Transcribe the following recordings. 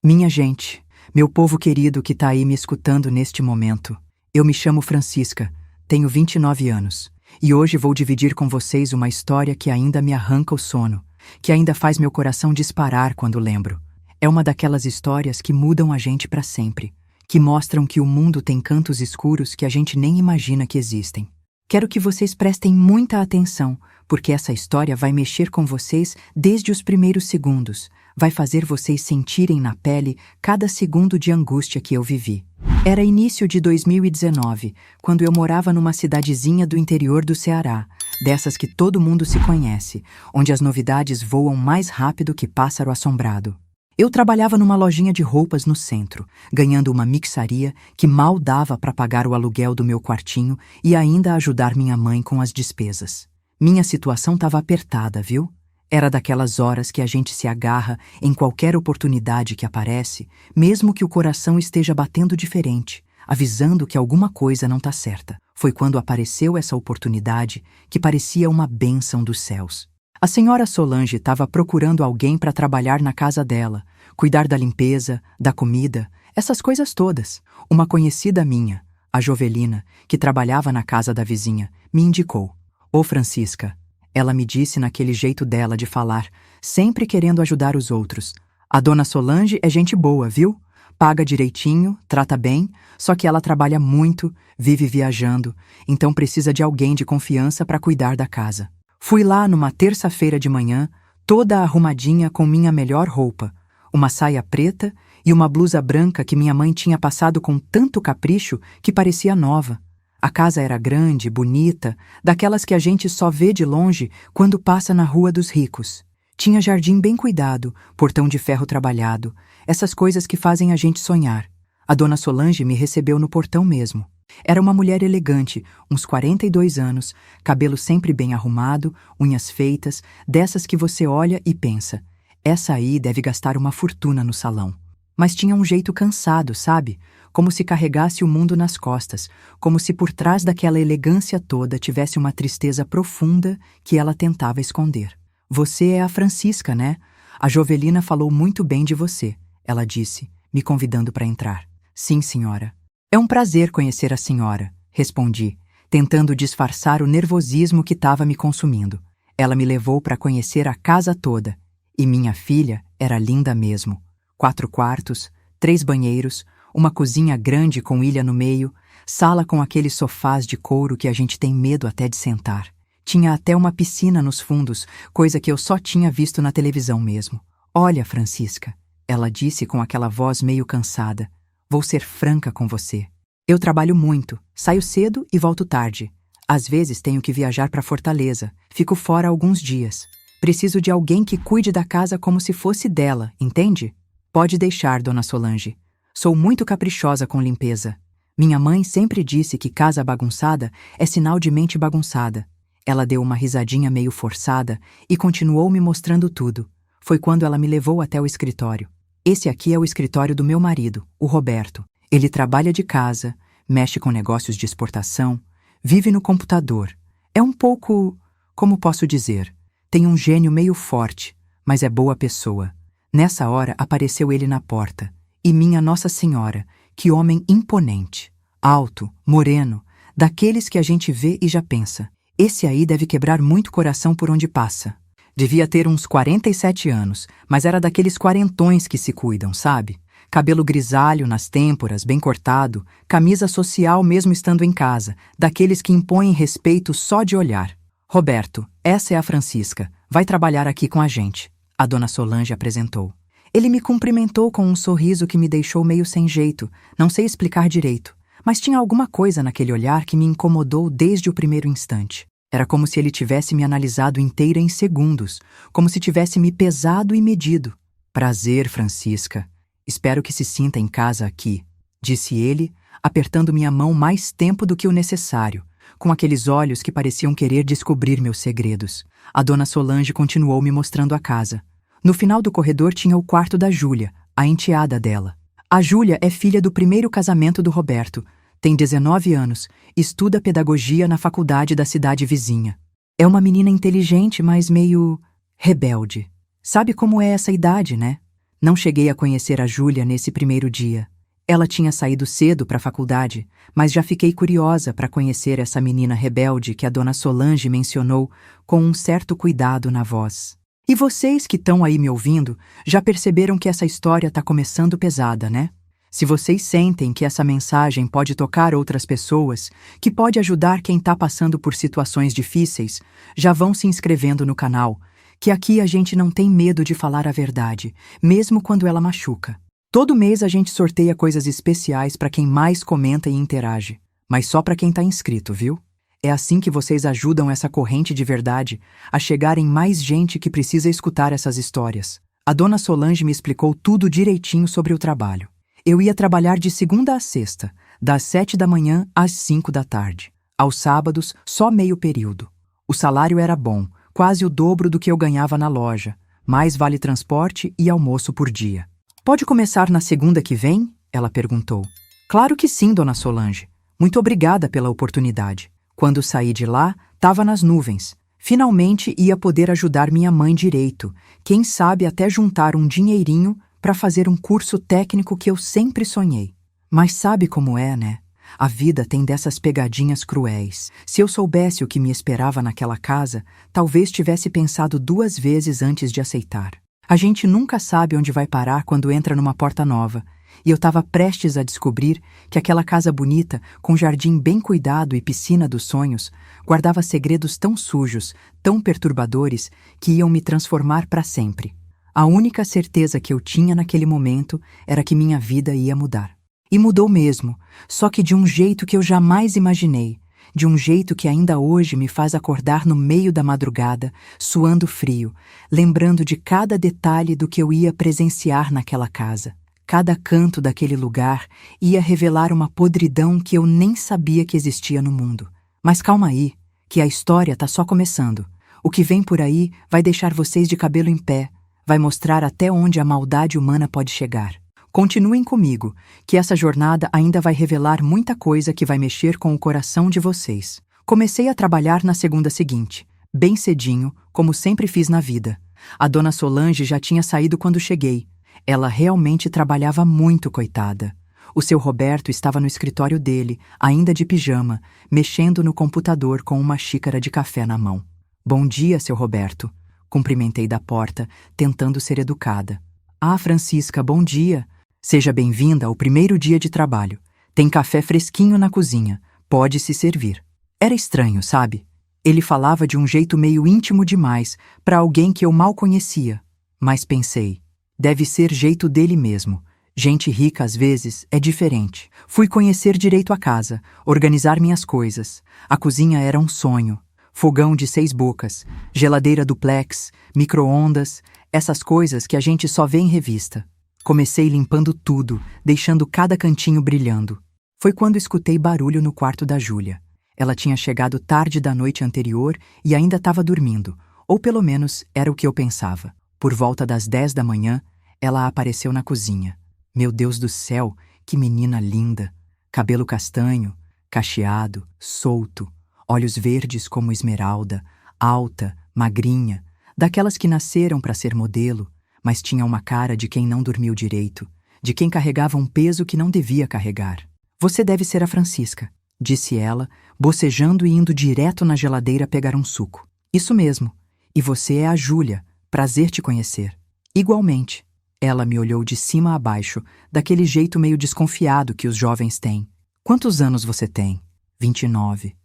Minha gente, meu povo querido que tá aí me escutando neste momento, eu me chamo Francisca, tenho 29 anos, e hoje vou dividir com vocês uma história que ainda me arranca o sono, que ainda faz meu coração disparar quando lembro. É uma daquelas histórias que mudam a gente para sempre, que mostram que o mundo tem cantos escuros que a gente nem imagina que existem. Quero que vocês prestem muita atenção, porque essa história vai mexer com vocês desde os primeiros segundos, vai fazer vocês sentirem na pele cada segundo de angústia que eu vivi. Era início de 2019, quando eu morava numa cidadezinha do interior do Ceará, dessas que todo mundo se conhece, onde as novidades voam mais rápido que pássaro assombrado. Eu trabalhava numa lojinha de roupas no centro, ganhando uma mixaria que mal dava para pagar o aluguel do meu quartinho e ainda ajudar minha mãe com as despesas. Minha situação estava apertada, viu? Era daquelas horas que a gente se agarra em qualquer oportunidade que aparece, mesmo que o coração esteja batendo diferente, avisando que alguma coisa não está certa. Foi quando apareceu essa oportunidade que parecia uma bênção dos céus. A senhora Solange estava procurando alguém para trabalhar na casa dela, cuidar da limpeza, da comida, essas coisas todas. Uma conhecida minha, a Jovelina, que trabalhava na casa da vizinha, me indicou. Ô Francisca, ela me disse naquele jeito dela de falar, sempre querendo ajudar os outros. A dona Solange é gente boa, viu? Paga direitinho, trata bem, só que ela trabalha muito, vive viajando, então precisa de alguém de confiança para cuidar da casa. Fui lá numa terça-feira de manhã, toda arrumadinha com minha melhor roupa, uma saia preta e uma blusa branca que minha mãe tinha passado com tanto capricho que parecia nova. A casa era grande, bonita, daquelas que a gente só vê de longe quando passa na Rua dos Ricos. Tinha jardim bem cuidado, portão de ferro trabalhado, essas coisas que fazem a gente sonhar. A dona Solange me recebeu no portão mesmo. Era uma mulher elegante, uns 42 anos, cabelo sempre bem arrumado, unhas feitas, dessas que você olha e pensa, essa aí deve gastar uma fortuna no salão. Mas tinha um jeito cansado, sabe? Como se carregasse o mundo nas costas, como se por trás daquela elegância toda tivesse uma tristeza profunda que ela tentava esconder. Você é a Francisca, né? A Jovelina falou muito bem de você, ela disse, me convidando para entrar. Sim, senhora. É um prazer conhecer a senhora, respondi, tentando disfarçar o nervosismo que estava me consumindo. Ela me levou para conhecer a casa toda, e minha filha era linda mesmo. 4 quartos, 3 banheiros, uma cozinha grande com ilha no meio, sala com aqueles sofás de couro que a gente tem medo até de sentar. Tinha até uma piscina nos fundos, coisa que eu só tinha visto na televisão mesmo. Olha, Francisca, ela disse com aquela voz meio cansada, vou ser franca com você. Eu trabalho muito, saio cedo e volto tarde. Às vezes tenho que viajar para Fortaleza, fico fora alguns dias. Preciso de alguém que cuide da casa como se fosse dela, entende? Pode deixar, dona Solange. Sou muito caprichosa com limpeza. Minha mãe sempre disse que casa bagunçada é sinal de mente bagunçada. Ela deu uma risadinha meio forçada e continuou me mostrando tudo. Foi quando ela me levou até o escritório. Esse aqui é o escritório do meu marido, o Roberto. Ele trabalha de casa, mexe com negócios de exportação, vive no computador. É um pouco, como posso dizer, tem um gênio meio forte, mas é boa pessoa. Nessa hora apareceu ele na porta. E minha Nossa Senhora, que homem imponente, alto, moreno, daqueles que a gente vê e já pensa. Esse aí deve quebrar muito coração por onde passa. Devia ter uns 47 anos, mas era daqueles quarentões que se cuidam, sabe? Cabelo grisalho nas têmporas, bem cortado, camisa social mesmo estando em casa, daqueles que impõem respeito só de olhar. Roberto, essa é a Francisca, vai trabalhar aqui com a gente, a dona Solange apresentou. Ele me cumprimentou com um sorriso que me deixou meio sem jeito, não sei explicar direito, mas tinha alguma coisa naquele olhar que me incomodou desde o primeiro instante. Era como se ele tivesse me analisado inteira em segundos, como se tivesse me pesado e medido. Prazer, Francisca. Espero que se sinta em casa aqui, disse ele, apertando minha mão mais tempo do que o necessário, com aqueles olhos que pareciam querer descobrir meus segredos. A dona Solange continuou me mostrando a casa. No final do corredor tinha o quarto da Júlia, a enteada dela. A Júlia é filha do primeiro casamento do Roberto, tem 19 anos, estuda pedagogia na faculdade da cidade vizinha. É uma menina inteligente, mas meio rebelde. Sabe como é essa idade, né? Não cheguei a conhecer a Júlia nesse primeiro dia. Ela tinha saído cedo para a faculdade, mas já fiquei curiosa para conhecer essa menina rebelde que a dona Solange mencionou com um certo cuidado na voz. E vocês que estão aí me ouvindo já perceberam que essa história está começando pesada, né? Se vocês sentem que essa mensagem pode tocar outras pessoas, que pode ajudar quem está passando por situações difíceis, já vão se inscrevendo no canal, que aqui a gente não tem medo de falar a verdade, mesmo quando ela machuca. Todo mês a gente sorteia coisas especiais para quem mais comenta e interage, mas só para quem está inscrito, viu? É assim que vocês ajudam essa corrente de verdade a chegar em mais gente que precisa escutar essas histórias. A dona Solange me explicou tudo direitinho sobre o trabalho. Eu ia trabalhar de segunda a sexta, das 7 da manhã às 5 da tarde. Aos sábados, só meio período. O salário era bom, quase o dobro do que eu ganhava na loja, mais vale transporte e almoço por dia. Pode começar na segunda que vem? Ela perguntou. Claro que sim, dona Solange. Muito obrigada pela oportunidade. Quando saí de lá, estava nas nuvens. Finalmente ia poder ajudar minha mãe direito. Quem sabe até juntar um dinheirinho para fazer um curso técnico que eu sempre sonhei. Mas sabe como é, né? A vida tem dessas pegadinhas cruéis. Se eu soubesse o que me esperava naquela casa, talvez tivesse pensado 2 vezes antes de aceitar. A gente nunca sabe onde vai parar quando entra numa porta nova, e eu estava prestes a descobrir que aquela casa bonita, com jardim bem cuidado e piscina dos sonhos, guardava segredos tão sujos, tão perturbadores, que iam me transformar para sempre. A única certeza que eu tinha naquele momento era que minha vida ia mudar. E mudou mesmo, só que de um jeito que eu jamais imaginei, de um jeito que ainda hoje me faz acordar no meio da madrugada, suando frio, lembrando de cada detalhe do que eu ia presenciar naquela casa. Cada canto daquele lugar ia revelar uma podridão que eu nem sabia que existia no mundo. Mas calma aí, que a história tá só começando. O que vem por aí vai deixar vocês de cabelo em pé, vai mostrar até onde a maldade humana pode chegar. Continuem comigo, que essa jornada ainda vai revelar muita coisa que vai mexer com o coração de vocês. Comecei a trabalhar na segunda seguinte, bem cedinho, como sempre fiz na vida. A dona Solange já tinha saído quando cheguei. Ela realmente trabalhava muito, coitada. O seu Roberto estava no escritório dele, ainda de pijama, mexendo no computador com uma xícara de café na mão. Bom dia, seu Roberto. Cumprimentei da porta, tentando ser educada. Ah, Francisca, bom dia. Seja bem-vinda ao primeiro dia de trabalho. Tem café fresquinho na cozinha. Pode se servir. Era estranho, sabe? Ele falava de um jeito meio íntimo demais para alguém que eu mal conhecia. Mas pensei, deve ser jeito dele mesmo. Gente rica, às vezes, é diferente. Fui conhecer direito a casa, organizar minhas coisas. A cozinha era um sonho. Fogão de 6 bocas, geladeira duplex, micro-ondas, essas coisas que a gente só vê em revista. Comecei limpando tudo, deixando cada cantinho brilhando. Foi quando escutei barulho no quarto da Júlia. Ela tinha chegado tarde da noite anterior e ainda estava dormindo, ou pelo menos era o que eu pensava. Por volta das 10 da manhã, ela apareceu na cozinha. Meu Deus do céu, que menina linda! Cabelo castanho, cacheado, solto, olhos verdes como esmeralda, alta, magrinha, daquelas que nasceram para ser modelo, mas tinha uma cara de quem não dormiu direito, de quem carregava um peso que não devia carregar. Você deve ser a Francisca, disse ela, bocejando e indo direto na geladeira pegar um suco. Isso mesmo. E você é a Júlia. Prazer te conhecer. Igualmente. Ela me olhou de cima a baixo, daquele jeito meio desconfiado que os jovens têm. Quantos anos você tem? 29.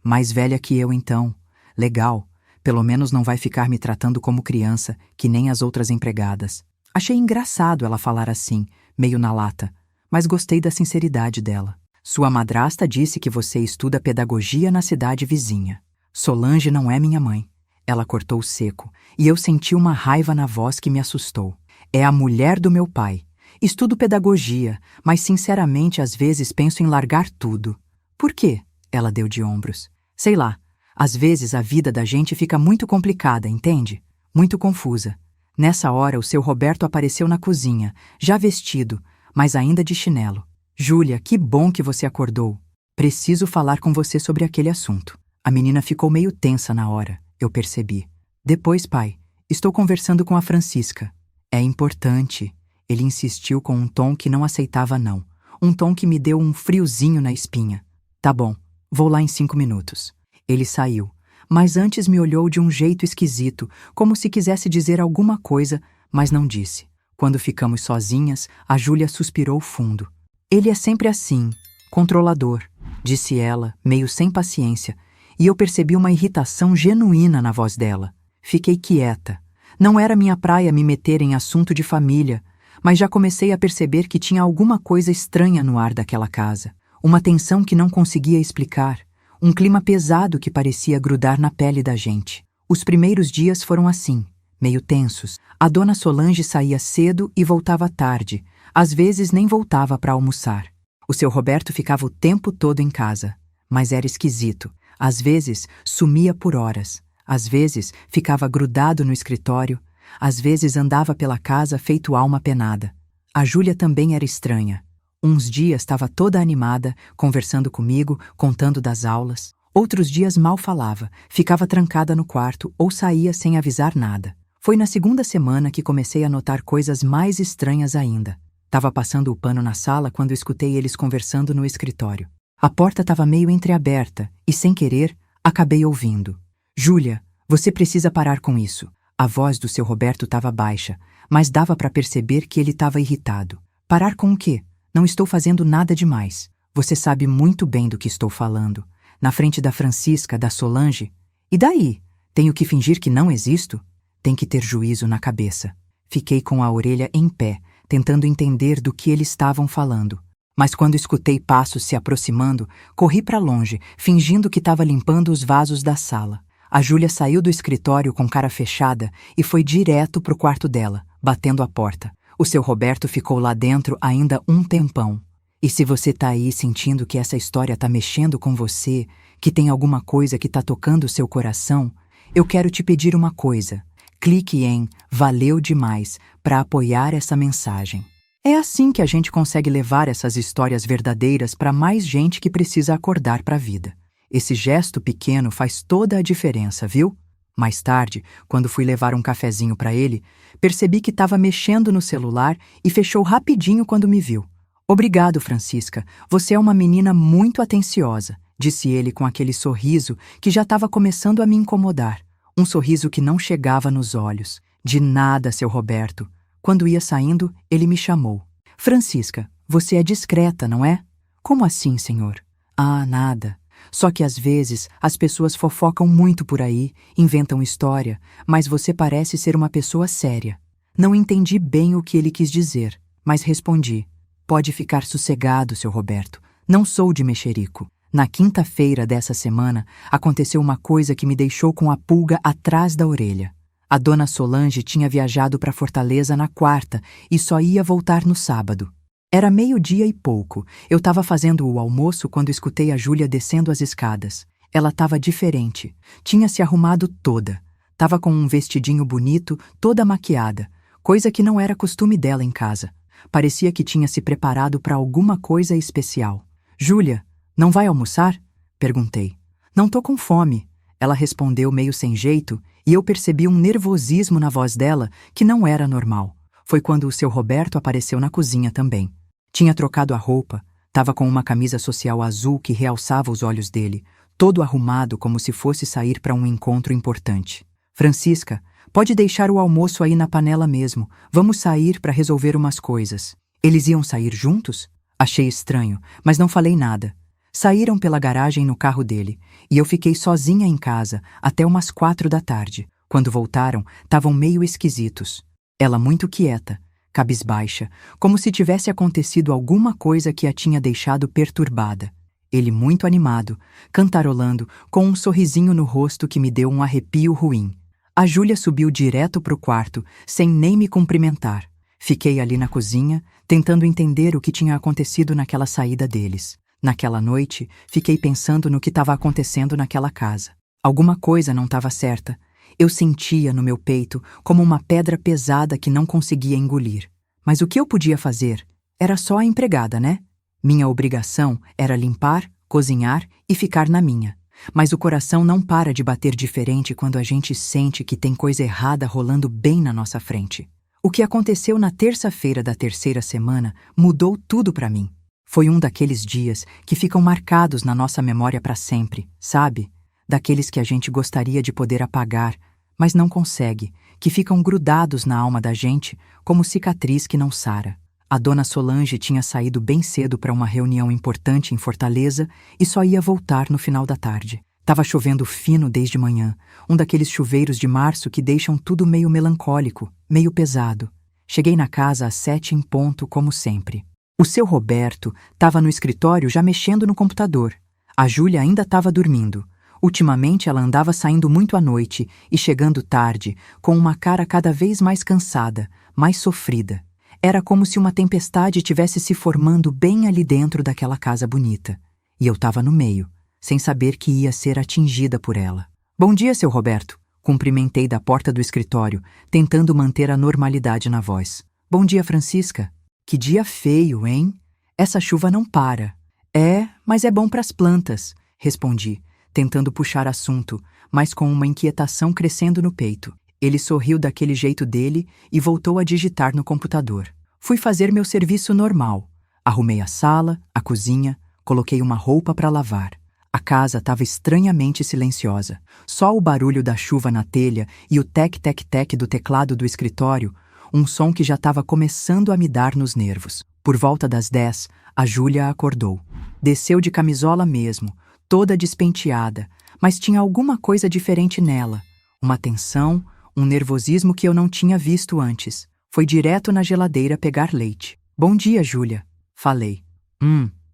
Mais velha que eu então. Legal. Pelo menos não vai ficar me tratando como criança, que nem as outras empregadas. Achei engraçado ela falar assim, meio na lata, mas gostei da sinceridade dela. Sua madrasta disse que você estuda pedagogia na cidade vizinha. Solange não é minha mãe. Ela cortou seco, e eu senti uma raiva na voz que me assustou. É a mulher do meu pai. Estudo pedagogia, mas sinceramente às vezes penso em largar tudo. Por quê? Ela deu de ombros. Sei lá. Às vezes a vida da gente fica muito complicada, entende? Muito confusa. Nessa hora o seu Roberto apareceu na cozinha, já vestido, mas ainda de chinelo. Júlia, que bom que você acordou. Preciso falar com você sobre aquele assunto. A menina ficou meio tensa na hora, eu percebi. Depois, pai, estou conversando com a Francisca. É importante. Ele insistiu com um tom que não aceitava não. Um tom que me deu um friozinho na espinha. Tá bom, vou lá em 5 minutos. Ele saiu, mas antes me olhou de um jeito esquisito, como se quisesse dizer alguma coisa, mas não disse. Quando ficamos sozinhas, a Júlia suspirou fundo. Ele é sempre assim, controlador, disse ela, meio sem paciência, e eu percebi uma irritação genuína na voz dela. Fiquei quieta. Não era minha praia me meter em assunto de família, mas já comecei a perceber que tinha alguma coisa estranha no ar daquela casa. Uma tensão que não conseguia explicar. Um clima pesado que parecia grudar na pele da gente. Os primeiros dias foram assim, meio tensos. A dona Solange saía cedo e voltava tarde. Às vezes nem voltava para almoçar. O seu Roberto ficava o tempo todo em casa. Mas era esquisito. Às vezes sumia por horas. Às vezes ficava grudado no escritório. Às vezes andava pela casa feito alma penada. A Júlia também era estranha. Uns dias estava toda animada, conversando comigo, contando das aulas. Outros dias mal falava, ficava trancada no quarto ou saía sem avisar nada. Foi na segunda semana que comecei a notar coisas mais estranhas ainda. Tava passando o pano na sala quando escutei eles conversando no escritório. A porta estava meio entreaberta e, sem querer, acabei ouvindo. Júlia, você precisa parar com isso. A voz do seu Roberto estava baixa, mas dava para perceber que ele estava irritado. Parar com o quê? Não estou fazendo nada demais. Você sabe muito bem do que estou falando. Na frente da Francisca, da Solange. E daí? Tenho que fingir que não existo? Tem que ter juízo na cabeça. Fiquei com a orelha em pé, tentando entender do que eles estavam falando. Mas quando escutei passos se aproximando, corri para longe, fingindo que estava limpando os vasos da sala. A Júlia saiu do escritório com cara fechada e foi direto pro quarto dela, batendo a porta. O seu Roberto ficou lá dentro ainda um tempão. E se você tá aí sentindo que essa história tá mexendo com você, que tem alguma coisa que tá tocando o seu coração, eu quero te pedir uma coisa. Clique em Valeu Demais para apoiar essa mensagem. É assim que a gente consegue levar essas histórias verdadeiras para mais gente que precisa acordar para a vida. Esse gesto pequeno faz toda a diferença, viu? Mais tarde, quando fui levar um cafezinho para ele, percebi que estava mexendo no celular e fechou rapidinho quando me viu. Obrigado, Francisca. Você é uma menina muito atenciosa, disse ele com aquele sorriso que já estava começando a me incomodar. Um sorriso que não chegava nos olhos. De nada, seu Roberto. Quando ia saindo, ele me chamou. Francisca, você é discreta, não é? Como assim, senhor? Ah, nada. Só que às vezes as pessoas fofocam muito por aí, inventam história, mas você parece ser uma pessoa séria. Não entendi bem o que ele quis dizer, mas respondi. Pode ficar sossegado, seu Roberto. Não sou de mexerico. Na quinta-feira dessa semana, aconteceu uma coisa que me deixou com a pulga atrás da orelha. A dona Solange tinha viajado para Fortaleza na quarta e só ia voltar no sábado. Era 12:00 e pouco. Eu estava fazendo o almoço quando escutei a Júlia descendo as escadas. Ela estava diferente. Tinha se arrumado toda. Estava com um vestidinho bonito, toda maquiada, coisa que não era costume dela em casa. Parecia que tinha se preparado para alguma coisa especial. Júlia, não vai almoçar? Perguntei. Não tô com fome. Ela respondeu meio sem jeito e eu percebi um nervosismo na voz dela que não era normal. Foi quando o seu Roberto apareceu na cozinha também. Tinha trocado a roupa, estava com uma camisa social azul que realçava os olhos dele, todo arrumado como se fosse sair para um encontro importante. Francisca, pode deixar o almoço aí na panela mesmo, vamos sair para resolver umas coisas. Eles iam sair juntos? Achei estranho, mas não falei nada. Saíram pela garagem no carro dele, e eu fiquei sozinha em casa até umas 4 da tarde. Quando voltaram, estavam meio esquisitos. Ela muito quieta, cabisbaixa, como se tivesse acontecido alguma coisa que a tinha deixado perturbada. Ele muito animado, cantarolando, com um sorrisinho no rosto que me deu um arrepio ruim. A Júlia subiu direto pro quarto, sem nem me cumprimentar. Fiquei ali na cozinha, tentando entender o que tinha acontecido naquela saída deles. Naquela noite, fiquei pensando no que estava acontecendo naquela casa. Alguma coisa não estava certa. Eu sentia no meu peito como uma pedra pesada que não conseguia engolir. Mas o que eu podia fazer? Era só a empregada, né? Minha obrigação era limpar, cozinhar e ficar na minha. Mas o coração não para de bater diferente quando a gente sente que tem coisa errada rolando bem na nossa frente. O que aconteceu na terça-feira da terceira semana mudou tudo para mim. Foi um daqueles dias que ficam marcados na nossa memória para sempre, sabe? Daqueles que a gente gostaria de poder apagar, mas não consegue, que ficam grudados na alma da gente como cicatriz que não sara. A dona Solange tinha saído bem cedo para uma reunião importante em Fortaleza e só ia voltar no final da tarde. Tava chovendo fino desde manhã, um daqueles chuveiros de março que deixam tudo meio melancólico, meio pesado. Cheguei na casa às 7 em ponto, como sempre. O seu Roberto estava no escritório já mexendo no computador. A Júlia ainda estava dormindo. Ultimamente ela andava saindo muito à noite e chegando tarde, com uma cara cada vez mais cansada, mais sofrida. Era como se uma tempestade tivesse se formando bem ali dentro daquela casa bonita. E eu estava no meio, sem saber que ia ser atingida por ela. Bom dia, seu Roberto. Cumprimentei da porta do escritório, tentando manter a normalidade na voz. Bom dia, Francisca. Que dia feio, hein? Essa chuva não para. É, mas é bom para as plantas, respondi, tentando puxar assunto, mas com uma inquietação crescendo no peito. Ele sorriu daquele jeito dele e voltou a digitar no computador. Fui fazer meu serviço normal. Arrumei a sala, a cozinha, coloquei uma roupa para lavar. A casa estava estranhamente silenciosa. Só o barulho da chuva na telha e o tec-tec-tec do teclado do escritório, um som que já estava começando a me dar nos nervos. Por volta das 10, a Júlia acordou. Desceu de camisola mesmo, toda despenteada, mas tinha alguma coisa diferente nela. Uma tensão, um nervosismo que eu não tinha visto antes. Foi direto na geladeira pegar leite. Bom dia, Júlia, falei.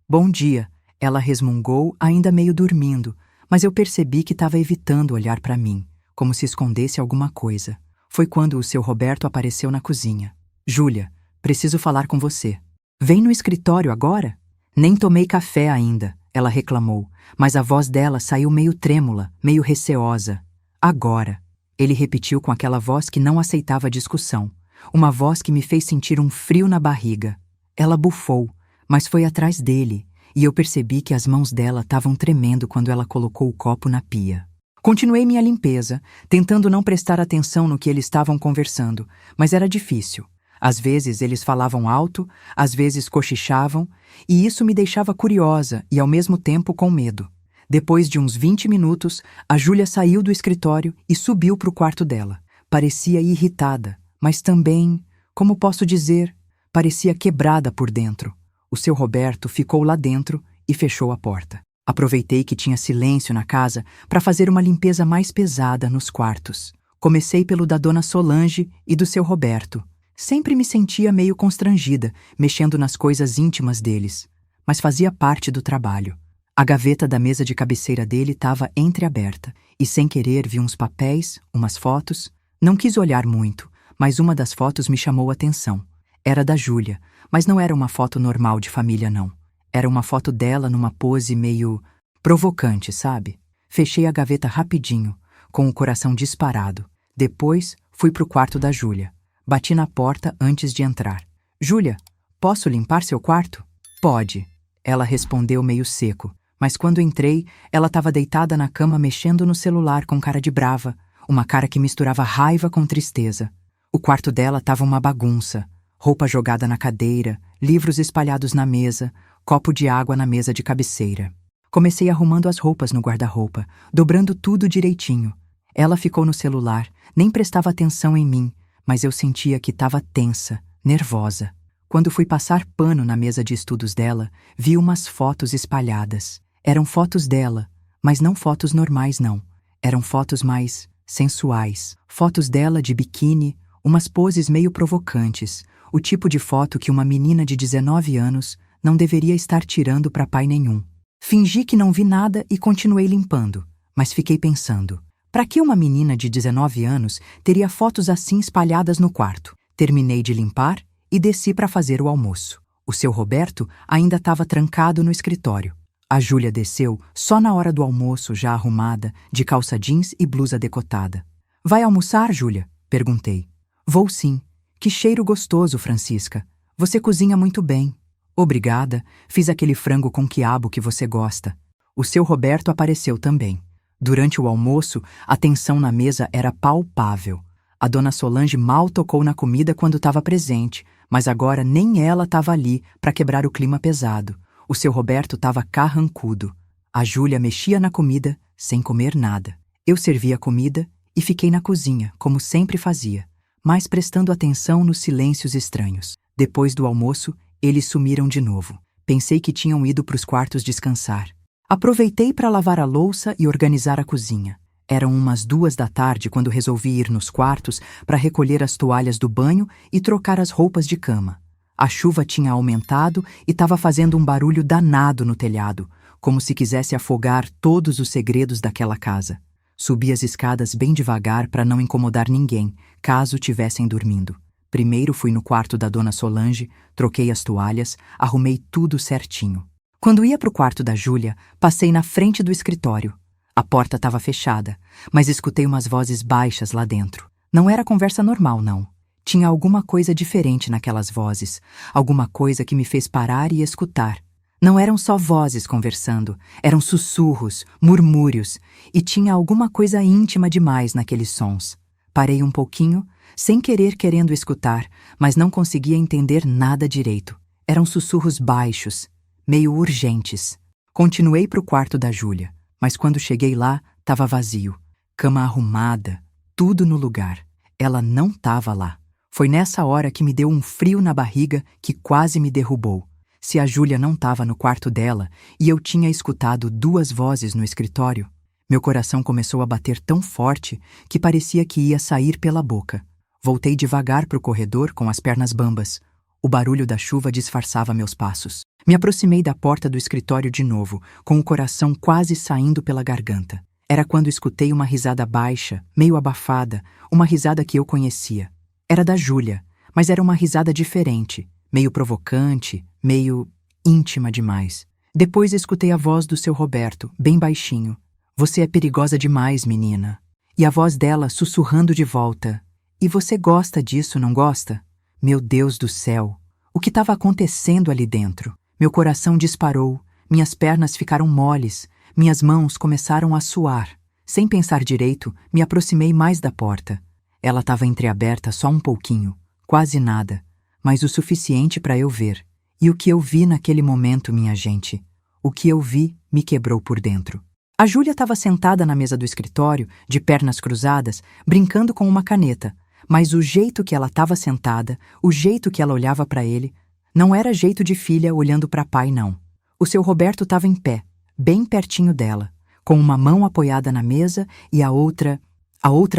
Bom dia. Ela resmungou, ainda meio dormindo, mas eu percebi que estava evitando olhar para mim, como se escondesse alguma coisa. Foi quando o seu Roberto apareceu na cozinha. Júlia, preciso falar com você. Vem no escritório agora? Nem tomei café ainda, ela reclamou, mas a voz dela saiu meio trêmula, meio receosa. Agora. Ele repetiu com aquela voz que não aceitava discussão, uma voz que me fez sentir um frio na barriga. Ela bufou, mas foi atrás dele, e eu percebi que as mãos dela estavam tremendo quando ela colocou o copo na pia. Continuei minha limpeza, tentando não prestar atenção no que eles estavam conversando, mas era difícil. Às vezes eles falavam alto, às vezes cochichavam, e isso me deixava curiosa e ao mesmo tempo com medo. Depois de uns 20 minutos, a Júlia saiu do escritório e subiu para o quarto dela. Parecia irritada, mas também, como posso dizer, parecia quebrada por dentro. O seu Roberto ficou lá dentro e fechou a porta. Aproveitei que tinha silêncio na casa para fazer uma limpeza mais pesada nos quartos. Comecei pelo da dona Solange e do seu Roberto. Sempre me sentia meio constrangida, mexendo nas coisas íntimas deles, mas fazia parte do trabalho. A gaveta da mesa de cabeceira dele estava entreaberta, e sem querer vi uns papéis, umas fotos. Não quis olhar muito, mas uma das fotos me chamou a atenção. Era da Júlia, mas não era uma foto normal de família, não. Era uma foto dela numa pose meio provocante, sabe? Fechei a gaveta rapidinho, com o coração disparado. Depois, fui pro quarto da Júlia. Bati na porta antes de entrar. Júlia, posso limpar seu quarto? Pode. Ela respondeu meio seco, mas quando entrei, ela estava deitada na cama mexendo no celular com cara de brava, uma cara que misturava raiva com tristeza. O quarto dela estava uma bagunça. Roupa jogada na cadeira, livros espalhados na mesa, copo de água na mesa de cabeceira. Comecei arrumando as roupas no guarda-roupa, dobrando tudo direitinho. Ela ficou no celular, nem prestava atenção em mim, mas eu sentia que estava tensa, nervosa. Quando fui passar pano na mesa de estudos dela, vi umas fotos espalhadas. Eram fotos dela, mas não fotos normais, não. Eram fotos mais sensuais. Fotos dela de biquíni, umas poses meio provocantes, o tipo de foto que uma menina de 19 anos não deveria estar tirando para pai nenhum. Fingi que não vi nada e continuei limpando, mas fiquei pensando, para que uma menina de 19 anos teria fotos assim espalhadas no quarto? Terminei de limpar e desci para fazer o almoço. O seu Roberto ainda estava trancado no escritório. A Júlia desceu só na hora do almoço, já arrumada, de calça jeans e blusa decotada. Vai almoçar, Júlia? Perguntei. Vou sim. Que cheiro gostoso, Francisca. Você cozinha muito bem. Obrigada, fiz aquele frango com quiabo que você gosta. O seu Roberto apareceu também. Durante o almoço, a tensão na mesa era palpável. A dona Solange mal tocou na comida quando estava presente, mas agora nem ela estava ali para quebrar o clima pesado. O seu Roberto estava carrancudo. A Júlia mexia na comida sem comer nada. Eu servia a comida e fiquei na cozinha, como sempre fazia, mas prestando atenção nos silêncios estranhos. Depois do almoço, eles sumiram de novo. Pensei que tinham ido para os quartos descansar. Aproveitei para lavar a louça e organizar a cozinha. Eram umas 2 da tarde quando resolvi ir nos quartos para recolher as toalhas do banho e trocar as roupas de cama. A chuva tinha aumentado e estava fazendo um barulho danado no telhado, como se quisesse afogar todos os segredos daquela casa. Subi as escadas bem devagar para não incomodar ninguém, caso tivessem dormindo. Primeiro fui no quarto da dona Solange, troquei as toalhas, arrumei tudo certinho. Quando ia para o quarto da Júlia, passei na frente do escritório. A porta estava fechada, mas escutei umas vozes baixas lá dentro. Não era conversa normal, não. Tinha alguma coisa diferente naquelas vozes, alguma coisa que me fez parar e escutar. Não eram só vozes conversando, eram sussurros, murmúrios, e tinha alguma coisa íntima demais naqueles sons. Parei um pouquinho, sem querer querendo escutar, mas não conseguia entender nada direito. Eram sussurros baixos, meio urgentes. Continuei para o quarto da Júlia, mas quando cheguei lá, estava vazio. Cama arrumada, tudo no lugar. Ela não estava lá. Foi nessa hora que me deu um frio na barriga que quase me derrubou. Se a Júlia não estava no quarto dela e eu tinha escutado 2 vozes no escritório, meu coração começou a bater tão forte que parecia que ia sair pela boca. Voltei devagar para o corredor com as pernas bambas. O barulho da chuva disfarçava meus passos. Me aproximei da porta do escritório de novo, com o coração quase saindo pela garganta. Era quando escutei uma risada baixa, meio abafada, uma risada que eu conhecia. Era da Júlia, mas era uma risada diferente, meio provocante, meio íntima demais. Depois escutei a voz do seu Roberto, bem baixinho. Você é perigosa demais, menina. E a voz dela sussurrando de volta. E você gosta disso, não gosta? Meu Deus do céu! O que estava acontecendo ali dentro? Meu coração disparou, minhas pernas ficaram moles, minhas mãos começaram a suar. Sem pensar direito, me aproximei mais da porta. Ela estava entreaberta só um pouquinho, quase nada, mas o suficiente para eu ver. E o que eu vi naquele momento, minha gente? O que eu vi me quebrou por dentro. A Júlia estava sentada na mesa do escritório, de pernas cruzadas, brincando com uma caneta, mas o jeito que ela estava sentada, o jeito que ela olhava para ele, não era jeito de filha olhando para pai, não. O seu Roberto estava em pé, bem pertinho dela, com uma mão apoiada na mesa e a outra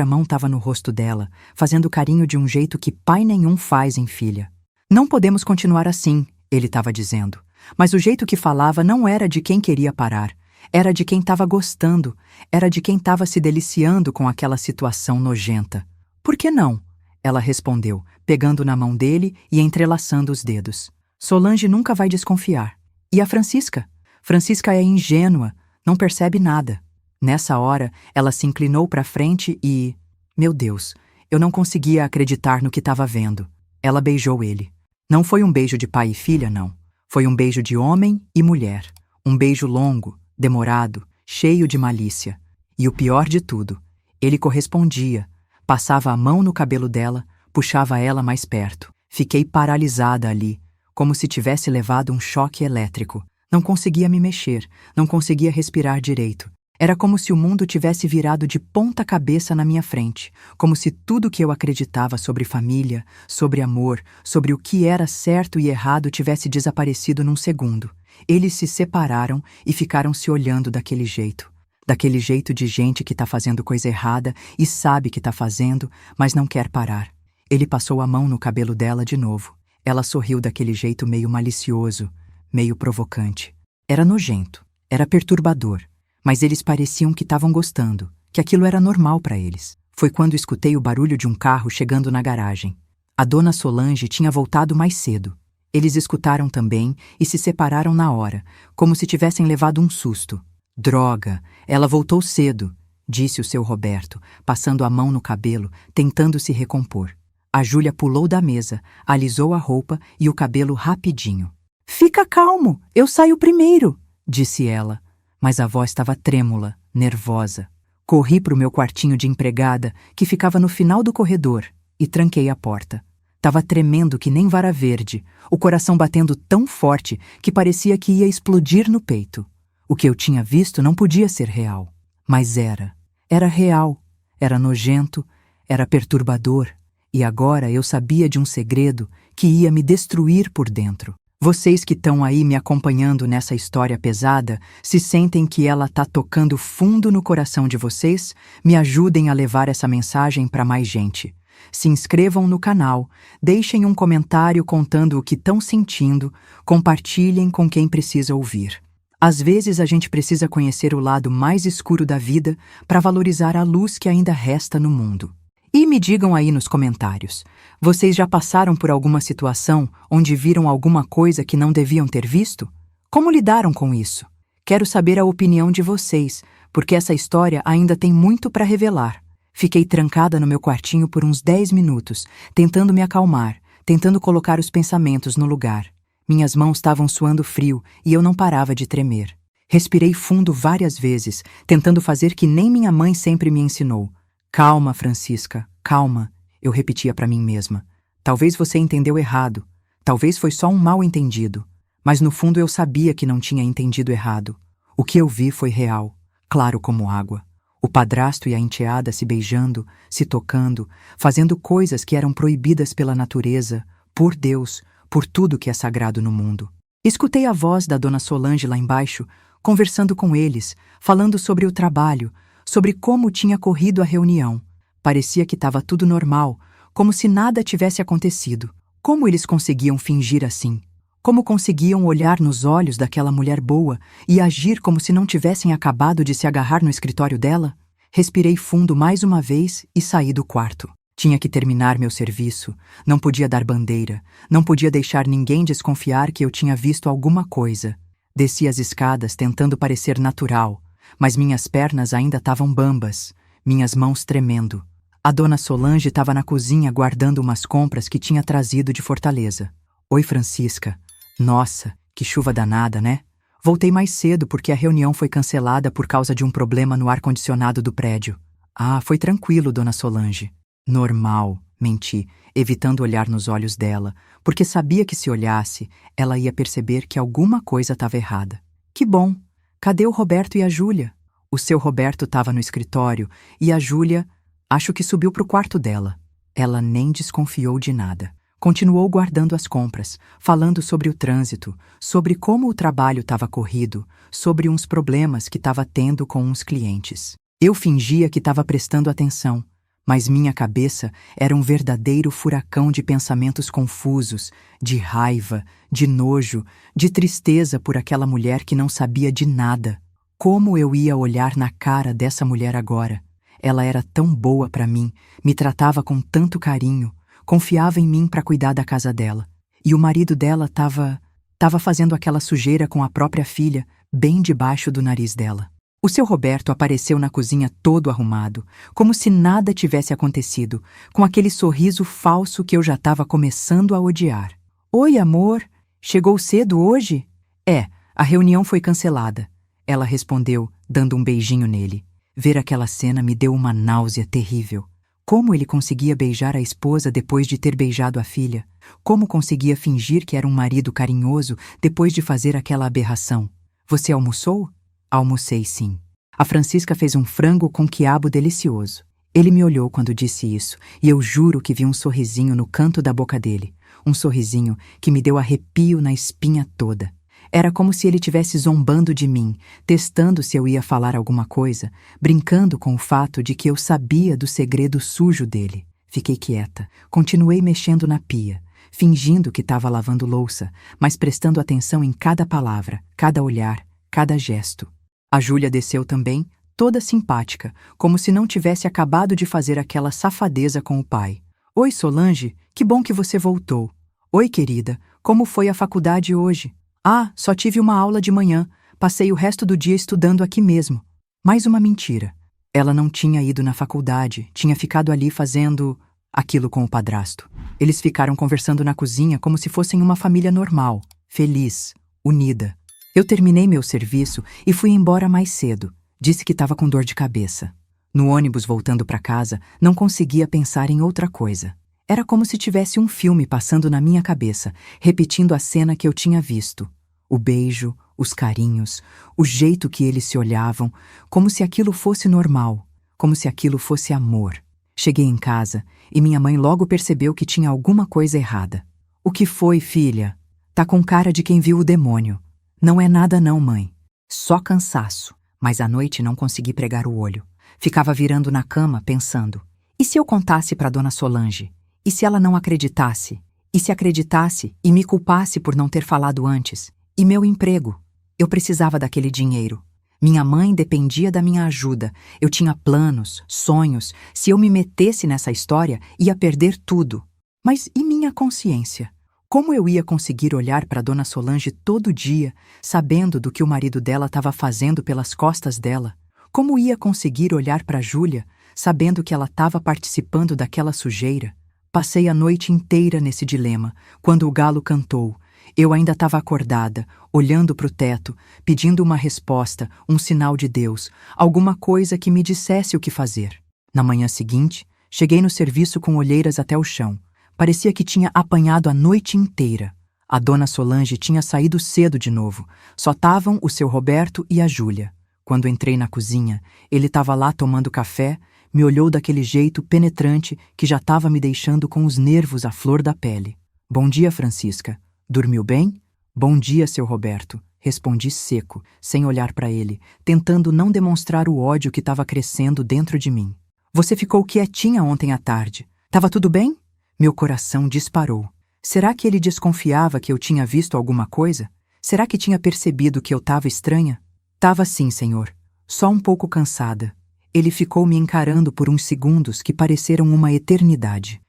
mão estava no rosto dela, fazendo carinho de um jeito que pai nenhum faz em filha. Não podemos continuar assim, ele estava dizendo, mas o jeito que falava não era de quem queria parar, era de quem estava gostando, era de quem estava se deliciando com aquela situação nojenta. Por que não? Ela respondeu, pegando na mão dele e entrelaçando os dedos. Solange nunca vai desconfiar. E a Francisca? Francisca é ingênua, não percebe nada. Nessa hora, ela se inclinou para frente e... Meu Deus, eu não conseguia acreditar no que estava vendo. Ela beijou ele. Não foi um beijo de pai e filha, não. Foi um beijo de homem e mulher. Um beijo longo, demorado, cheio de malícia. E o pior de tudo, ele correspondia. Passava a mão no cabelo dela, puxava ela mais perto. Fiquei paralisada ali, como se tivesse levado um choque elétrico. Não conseguia me mexer, não conseguia respirar direito. Era como se o mundo tivesse virado de ponta cabeça na minha frente, como se tudo que eu acreditava sobre família, sobre amor, sobre o que era certo e errado tivesse desaparecido num segundo. Eles se separaram e ficaram se olhando daquele jeito de gente que está fazendo coisa errada e sabe que está fazendo, mas não quer parar. Ele passou a mão no cabelo dela de novo. Ela sorriu daquele jeito meio malicioso, meio provocante. Era nojento, era perturbador. Mas eles pareciam que estavam gostando, que aquilo era normal para eles. Foi quando escutei o barulho de um carro chegando na garagem. A dona Solange tinha voltado mais cedo. Eles escutaram também e se separaram na hora, como se tivessem levado um susto. Droga, ela voltou cedo, disse o seu Roberto, passando a mão no cabelo, tentando se recompor. A Júlia pulou da mesa, alisou a roupa e o cabelo rapidinho. Fica calmo, eu saio primeiro, disse ela. Mas a voz estava trêmula, nervosa. Corri para o meu quartinho de empregada, que ficava no final do corredor, e tranquei a porta. Tava tremendo que nem vara verde, o coração batendo tão forte que parecia que ia explodir no peito. O que eu tinha visto não podia ser real. Mas era. Era real. Era nojento, era perturbador. E agora eu sabia de um segredo que ia me destruir por dentro. Vocês que estão aí me acompanhando nessa história pesada, se sentem que ela tá tocando fundo no coração de vocês, me ajudem a levar essa mensagem para mais gente. Se inscrevam no canal, deixem um comentário contando o que estão sentindo, compartilhem com quem precisa ouvir. Às vezes a gente precisa conhecer o lado mais escuro da vida para valorizar a luz que ainda resta no mundo. E me digam aí nos comentários, vocês já passaram por alguma situação onde viram alguma coisa que não deviam ter visto? Como lidaram com isso? Quero saber a opinião de vocês, porque essa história ainda tem muito para revelar. Fiquei trancada no meu quartinho por uns 10 minutos, tentando me acalmar, tentando colocar os pensamentos no lugar. Minhas mãos estavam suando frio e eu não parava de tremer. Respirei fundo várias vezes, tentando fazer que nem minha mãe sempre me ensinou. Calma, Francisca, calma, eu repetia para mim mesma. Talvez você entendeu errado, talvez foi só um mal-entendido, mas no fundo eu sabia que não tinha entendido errado. O que eu vi foi real, claro como água. O padrasto e a enteada se beijando, se tocando, fazendo coisas que eram proibidas pela natureza, por Deus, por tudo que é sagrado no mundo. Escutei a voz da dona Solange lá embaixo, conversando com eles, falando sobre o trabalho, sobre como tinha corrido a reunião. Parecia que estava tudo normal, como se nada tivesse acontecido. Como eles conseguiam fingir assim? Como conseguiam olhar nos olhos daquela mulher boa e agir como se não tivessem acabado de se agarrar no escritório dela? Respirei fundo mais uma vez e saí do quarto. Tinha que terminar meu serviço, não podia dar bandeira, não podia deixar ninguém desconfiar que eu tinha visto alguma coisa. Desci as escadas tentando parecer natural, mas minhas pernas ainda estavam bambas, minhas mãos tremendo. A dona Solange estava na cozinha guardando umas compras que tinha trazido de Fortaleza. Oi, Francisca. Nossa, que chuva danada, né? Voltei mais cedo porque a reunião foi cancelada por causa de um problema no ar-condicionado do prédio. Ah, foi tranquilo, dona Solange. Normal, menti, evitando olhar nos olhos dela, porque sabia que se olhasse, ela ia perceber que alguma coisa estava errada. Que bom! Cadê o Roberto e a Júlia? O seu Roberto estava no escritório e a Júlia, acho que subiu para o quarto dela. Ela nem desconfiou de nada. Continuou guardando as compras, falando sobre o trânsito, sobre como o trabalho estava corrido, sobre uns problemas que estava tendo com uns clientes. Eu fingia que estava prestando atenção, mas minha cabeça era um verdadeiro furacão de pensamentos confusos, de raiva, de nojo, de tristeza por aquela mulher que não sabia de nada. Como eu ia olhar na cara dessa mulher agora? Ela era tão boa para mim, me tratava com tanto carinho, confiava em mim para cuidar da casa dela. E o marido dela estava fazendo aquela sujeira com a própria filha, bem debaixo do nariz dela. O seu Roberto apareceu na cozinha todo arrumado, como se nada tivesse acontecido, com aquele sorriso falso que eu já estava começando a odiar. Oi, amor, chegou cedo hoje? É, a reunião foi cancelada. Ela respondeu, dando um beijinho nele. Ver aquela cena me deu uma náusea terrível. Como ele conseguia beijar a esposa depois de ter beijado a filha? Como conseguia fingir que era um marido carinhoso depois de fazer aquela aberração? Você almoçou? Almocei, sim. A Francisca fez um frango com quiabo delicioso. Ele me olhou quando disse isso, e eu juro que vi um sorrisinho no canto da boca dele. Um sorrisinho que me deu arrepio na espinha toda. Era como se ele estivesse zombando de mim, testando se eu ia falar alguma coisa, brincando com o fato de que eu sabia do segredo sujo dele. Fiquei quieta, continuei mexendo na pia, fingindo que estava lavando louça, mas prestando atenção em cada palavra, cada olhar, cada gesto. A Júlia desceu também, toda simpática, como se não tivesse acabado de fazer aquela safadeza com o pai. Oi, Solange, que bom que você voltou. Oi, querida, como foi a faculdade hoje? Ah, só tive uma aula de manhã, passei o resto do dia estudando aqui mesmo. Mais uma mentira. Ela não tinha ido na faculdade, tinha ficado ali fazendo aquilo com o padrasto. Eles ficaram conversando na cozinha como se fossem uma família normal, feliz, unida. Eu terminei meu serviço e fui embora mais cedo. Disse que estava com dor de cabeça. No ônibus voltando para casa, não conseguia pensar em outra coisa. Era como se tivesse um filme passando na minha cabeça, repetindo a cena que eu tinha visto. O beijo, os carinhos, o jeito que eles se olhavam, como se aquilo fosse normal, como se aquilo fosse amor. Cheguei em casa e minha mãe logo percebeu que tinha alguma coisa errada. "O que foi, filha? Tá com cara de quem viu o demônio." "Não é nada não, mãe. Só cansaço." Mas à noite não consegui pregar o olho. Ficava virando na cama, pensando: e se eu contasse para Dona Solange? E se ela não acreditasse? E se acreditasse e me culpasse por não ter falado antes? E meu emprego? Eu precisava daquele dinheiro. Minha mãe dependia da minha ajuda. Eu tinha planos, sonhos. Se eu me metesse nessa história, ia perder tudo. Mas e minha consciência? Como eu ia conseguir olhar para Dona Solange todo dia, sabendo do que o marido dela estava fazendo pelas costas dela? Como ia conseguir olhar para Júlia, sabendo que ela estava participando daquela sujeira? Passei a noite inteira nesse dilema. Quando o galo cantou, eu ainda estava acordada, olhando para o teto, pedindo uma resposta, um sinal de Deus, alguma coisa que me dissesse o que fazer. Na manhã seguinte, cheguei no serviço com olheiras até o chão. Parecia que tinha apanhado a noite inteira. A Dona Solange tinha saído cedo de novo. Só estavam o seu Roberto e a Júlia. Quando entrei na cozinha, ele estava lá tomando café, me olhou daquele jeito penetrante que já estava me deixando com os nervos à flor da pele. "Bom dia, Francisca. Dormiu bem?" "Bom dia, seu Roberto." Respondi seco, sem olhar para ele, tentando não demonstrar o ódio que estava crescendo dentro de mim. "Você ficou quietinha ontem à tarde. Tava tudo bem?" Meu coração disparou. Será que ele desconfiava que eu tinha visto alguma coisa? Será que tinha percebido que eu estava estranha? "Tava sim, senhor. Só um pouco cansada." Ele ficou me encarando por uns segundos que pareceram uma eternidade.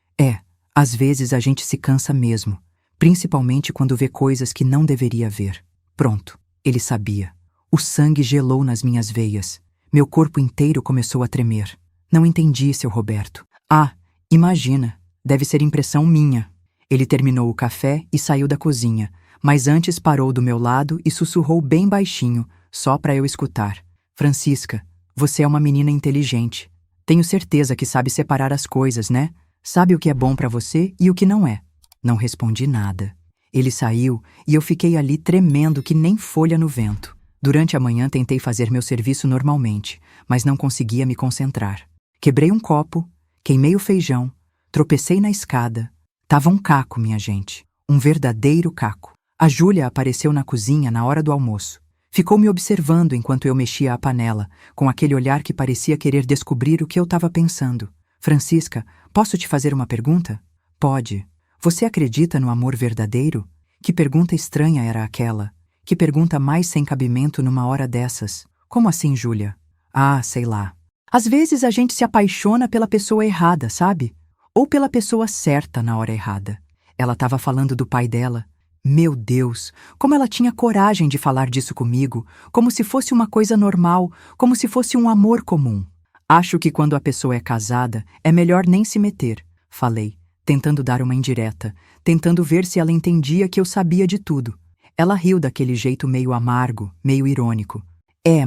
Às vezes a gente se cansa mesmo, principalmente quando vê coisas que não deveria ver. Pronto, ele sabia. O sangue gelou nas minhas veias. Meu corpo inteiro começou a tremer. "Não entendi, seu Roberto." "Ah, imagina. Deve ser impressão minha." Ele terminou o café e saiu da cozinha, mas antes parou do meu lado e sussurrou bem baixinho, só para eu escutar: "Francisca, você é uma menina inteligente. Tenho certeza que sabe separar as coisas, né? Sabe o que é bom para você e o que não é." Não respondi nada. Ele saiu e eu fiquei ali tremendo que nem folha no vento. Durante a manhã tentei fazer meu serviço normalmente, mas não conseguia me concentrar. Quebrei um copo, queimei o feijão, tropecei na escada. Tava um caco, minha gente. Um verdadeiro caco. A Júlia apareceu na cozinha na hora do almoço. Ficou me observando enquanto eu mexia a panela, com aquele olhar que parecia querer descobrir o que eu estava pensando. "Francisca, posso te fazer uma pergunta?" "Pode." "Você acredita no amor verdadeiro?" Que pergunta estranha era aquela. Que pergunta mais sem cabimento numa hora dessas. "Como assim, Júlia?" "Ah, sei lá. Às vezes a gente se apaixona pela pessoa errada, sabe? Ou pela pessoa certa na hora errada." Ela estava falando do pai dela. Meu Deus, como ela tinha coragem de falar disso comigo, como se fosse uma coisa normal, como se fosse um amor comum. "Acho que quando a pessoa é casada, é melhor nem se meter", falei, tentando dar uma indireta, tentando ver se ela entendia que eu sabia de tudo. Ela riu daquele jeito meio amargo, meio irônico.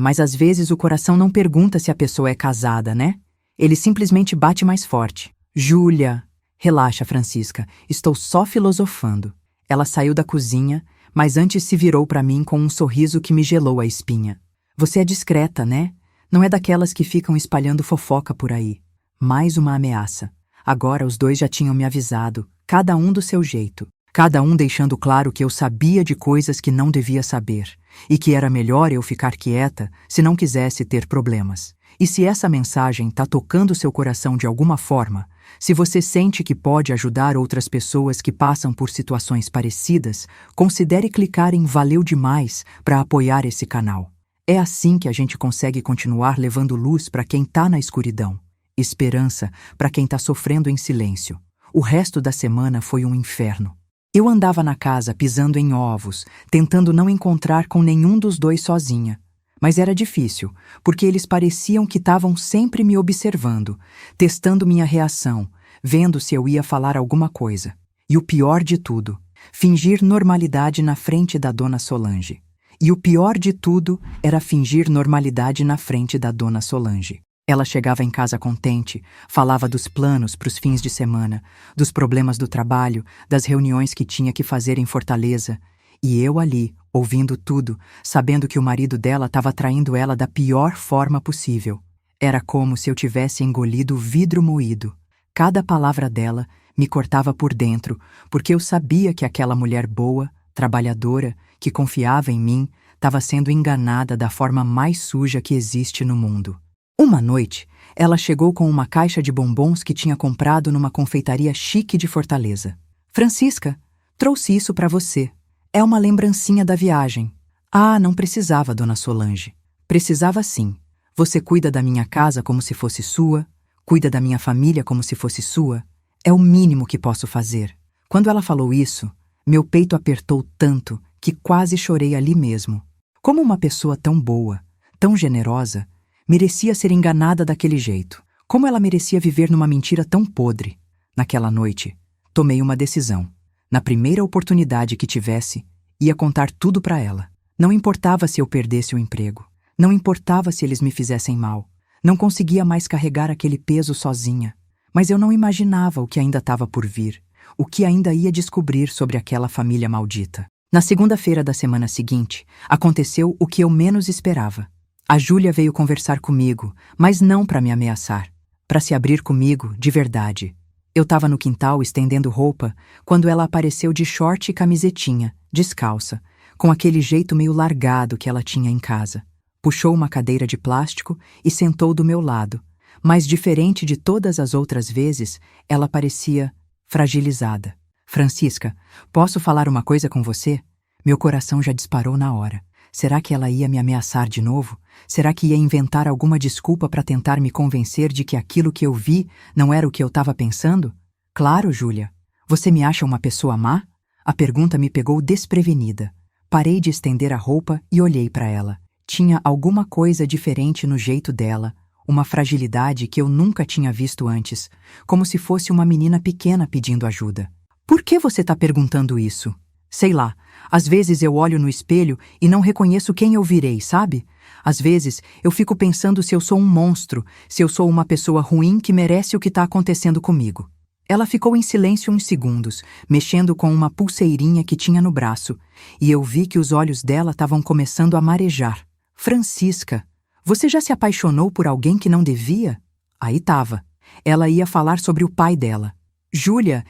Mas às vezes o coração não pergunta se a pessoa é casada, né? Ele simplesmente bate mais forte." "Júlia." "Relaxa, Francisca, estou só filosofando." Ela saiu da cozinha, mas antes se virou para mim com um sorriso que me gelou a espinha. "Você é discreta, né? Não é daquelas que ficam espalhando fofoca por aí." Mais uma ameaça. Agora os dois já tinham me avisado, cada um do seu jeito. Cada um deixando claro que eu sabia de coisas que não devia saber, e que era melhor eu ficar quieta se não quisesse ter problemas. E se essa mensagem está tocando seu coração de alguma forma, se você sente que pode ajudar outras pessoas que passam por situações parecidas, considere clicar em "Valeu demais" para apoiar esse canal. É assim que a gente consegue continuar levando luz para quem está na escuridão, esperança para quem está sofrendo em silêncio. O resto da semana foi um inferno. Eu andava na casa pisando em ovos, tentando não encontrar com nenhum dos dois sozinha. Mas era difícil, porque eles pareciam que estavam sempre me observando, testando minha reação, vendo se eu ia falar alguma coisa. E o pior de tudo, fingir normalidade na frente da Dona Solange. E o pior de tudo era fingir normalidade na frente da Dona Solange. Ela chegava em casa contente, falava dos planos para os fins de semana, dos problemas do trabalho, das reuniões que tinha que fazer em Fortaleza. E eu ali, ouvindo tudo, sabendo que o marido dela estava traindo ela da pior forma possível. Era como se eu tivesse engolido vidro moído. Cada palavra dela me cortava por dentro, porque eu sabia que aquela mulher boa, trabalhadora, que confiava em mim, estava sendo enganada da forma mais suja que existe no mundo. Uma noite, ela chegou com uma caixa de bombons que tinha comprado numa confeitaria chique de Fortaleza. Francisca, trouxe isso para você. É uma lembrancinha da viagem. Ah, não precisava, dona Solange. Precisava sim. Você cuida da minha casa como se fosse sua, cuida da minha família como se fosse sua. É o mínimo que posso fazer. Quando ela falou isso, meu peito apertou tanto que quase chorei ali mesmo. Como uma pessoa tão boa, tão generosa, merecia ser enganada daquele jeito. Como ela merecia viver numa mentira tão podre? Naquela noite, tomei uma decisão. Na primeira oportunidade que tivesse, ia contar tudo para ela. Não importava se eu perdesse o emprego. Não importava se eles me fizessem mal. Não conseguia mais carregar aquele peso sozinha. Mas eu não imaginava o que ainda estava por vir, o que ainda ia descobrir sobre aquela família maldita. Na segunda-feira da semana seguinte, aconteceu o que eu menos esperava. A Júlia veio conversar comigo, mas não para me ameaçar, para se abrir comigo de verdade. Eu estava no quintal estendendo roupa quando ela apareceu de short e camisetinha, descalça, com aquele jeito meio largado que ela tinha em casa. Puxou uma cadeira de plástico e sentou do meu lado, mas diferente de todas as outras vezes, ela parecia fragilizada. Francisca, posso falar uma coisa com você? Meu coração já disparou na hora. Será que ela ia me ameaçar de novo? Será que ia inventar alguma desculpa para tentar me convencer de que aquilo que eu vi não era o que eu estava pensando? Claro, Júlia. Você me acha uma pessoa má? A pergunta me pegou desprevenida. Parei de estender a roupa e olhei para ela. Tinha alguma coisa diferente no jeito dela, uma fragilidade que eu nunca tinha visto antes, como se fosse uma menina pequena pedindo ajuda. Por que você está perguntando isso? Sei lá, às vezes eu olho no espelho e não reconheço quem eu virei, sabe? Às vezes eu fico pensando se eu sou um monstro, se eu sou uma pessoa ruim que merece o que está acontecendo comigo. Ela ficou em silêncio uns segundos, mexendo com uma pulseirinha que tinha no braço, e eu vi que os olhos dela estavam começando a marejar. Francisca, você já se apaixonou por alguém que não devia? Aí estava. Ela ia falar sobre o pai dela. Júlia,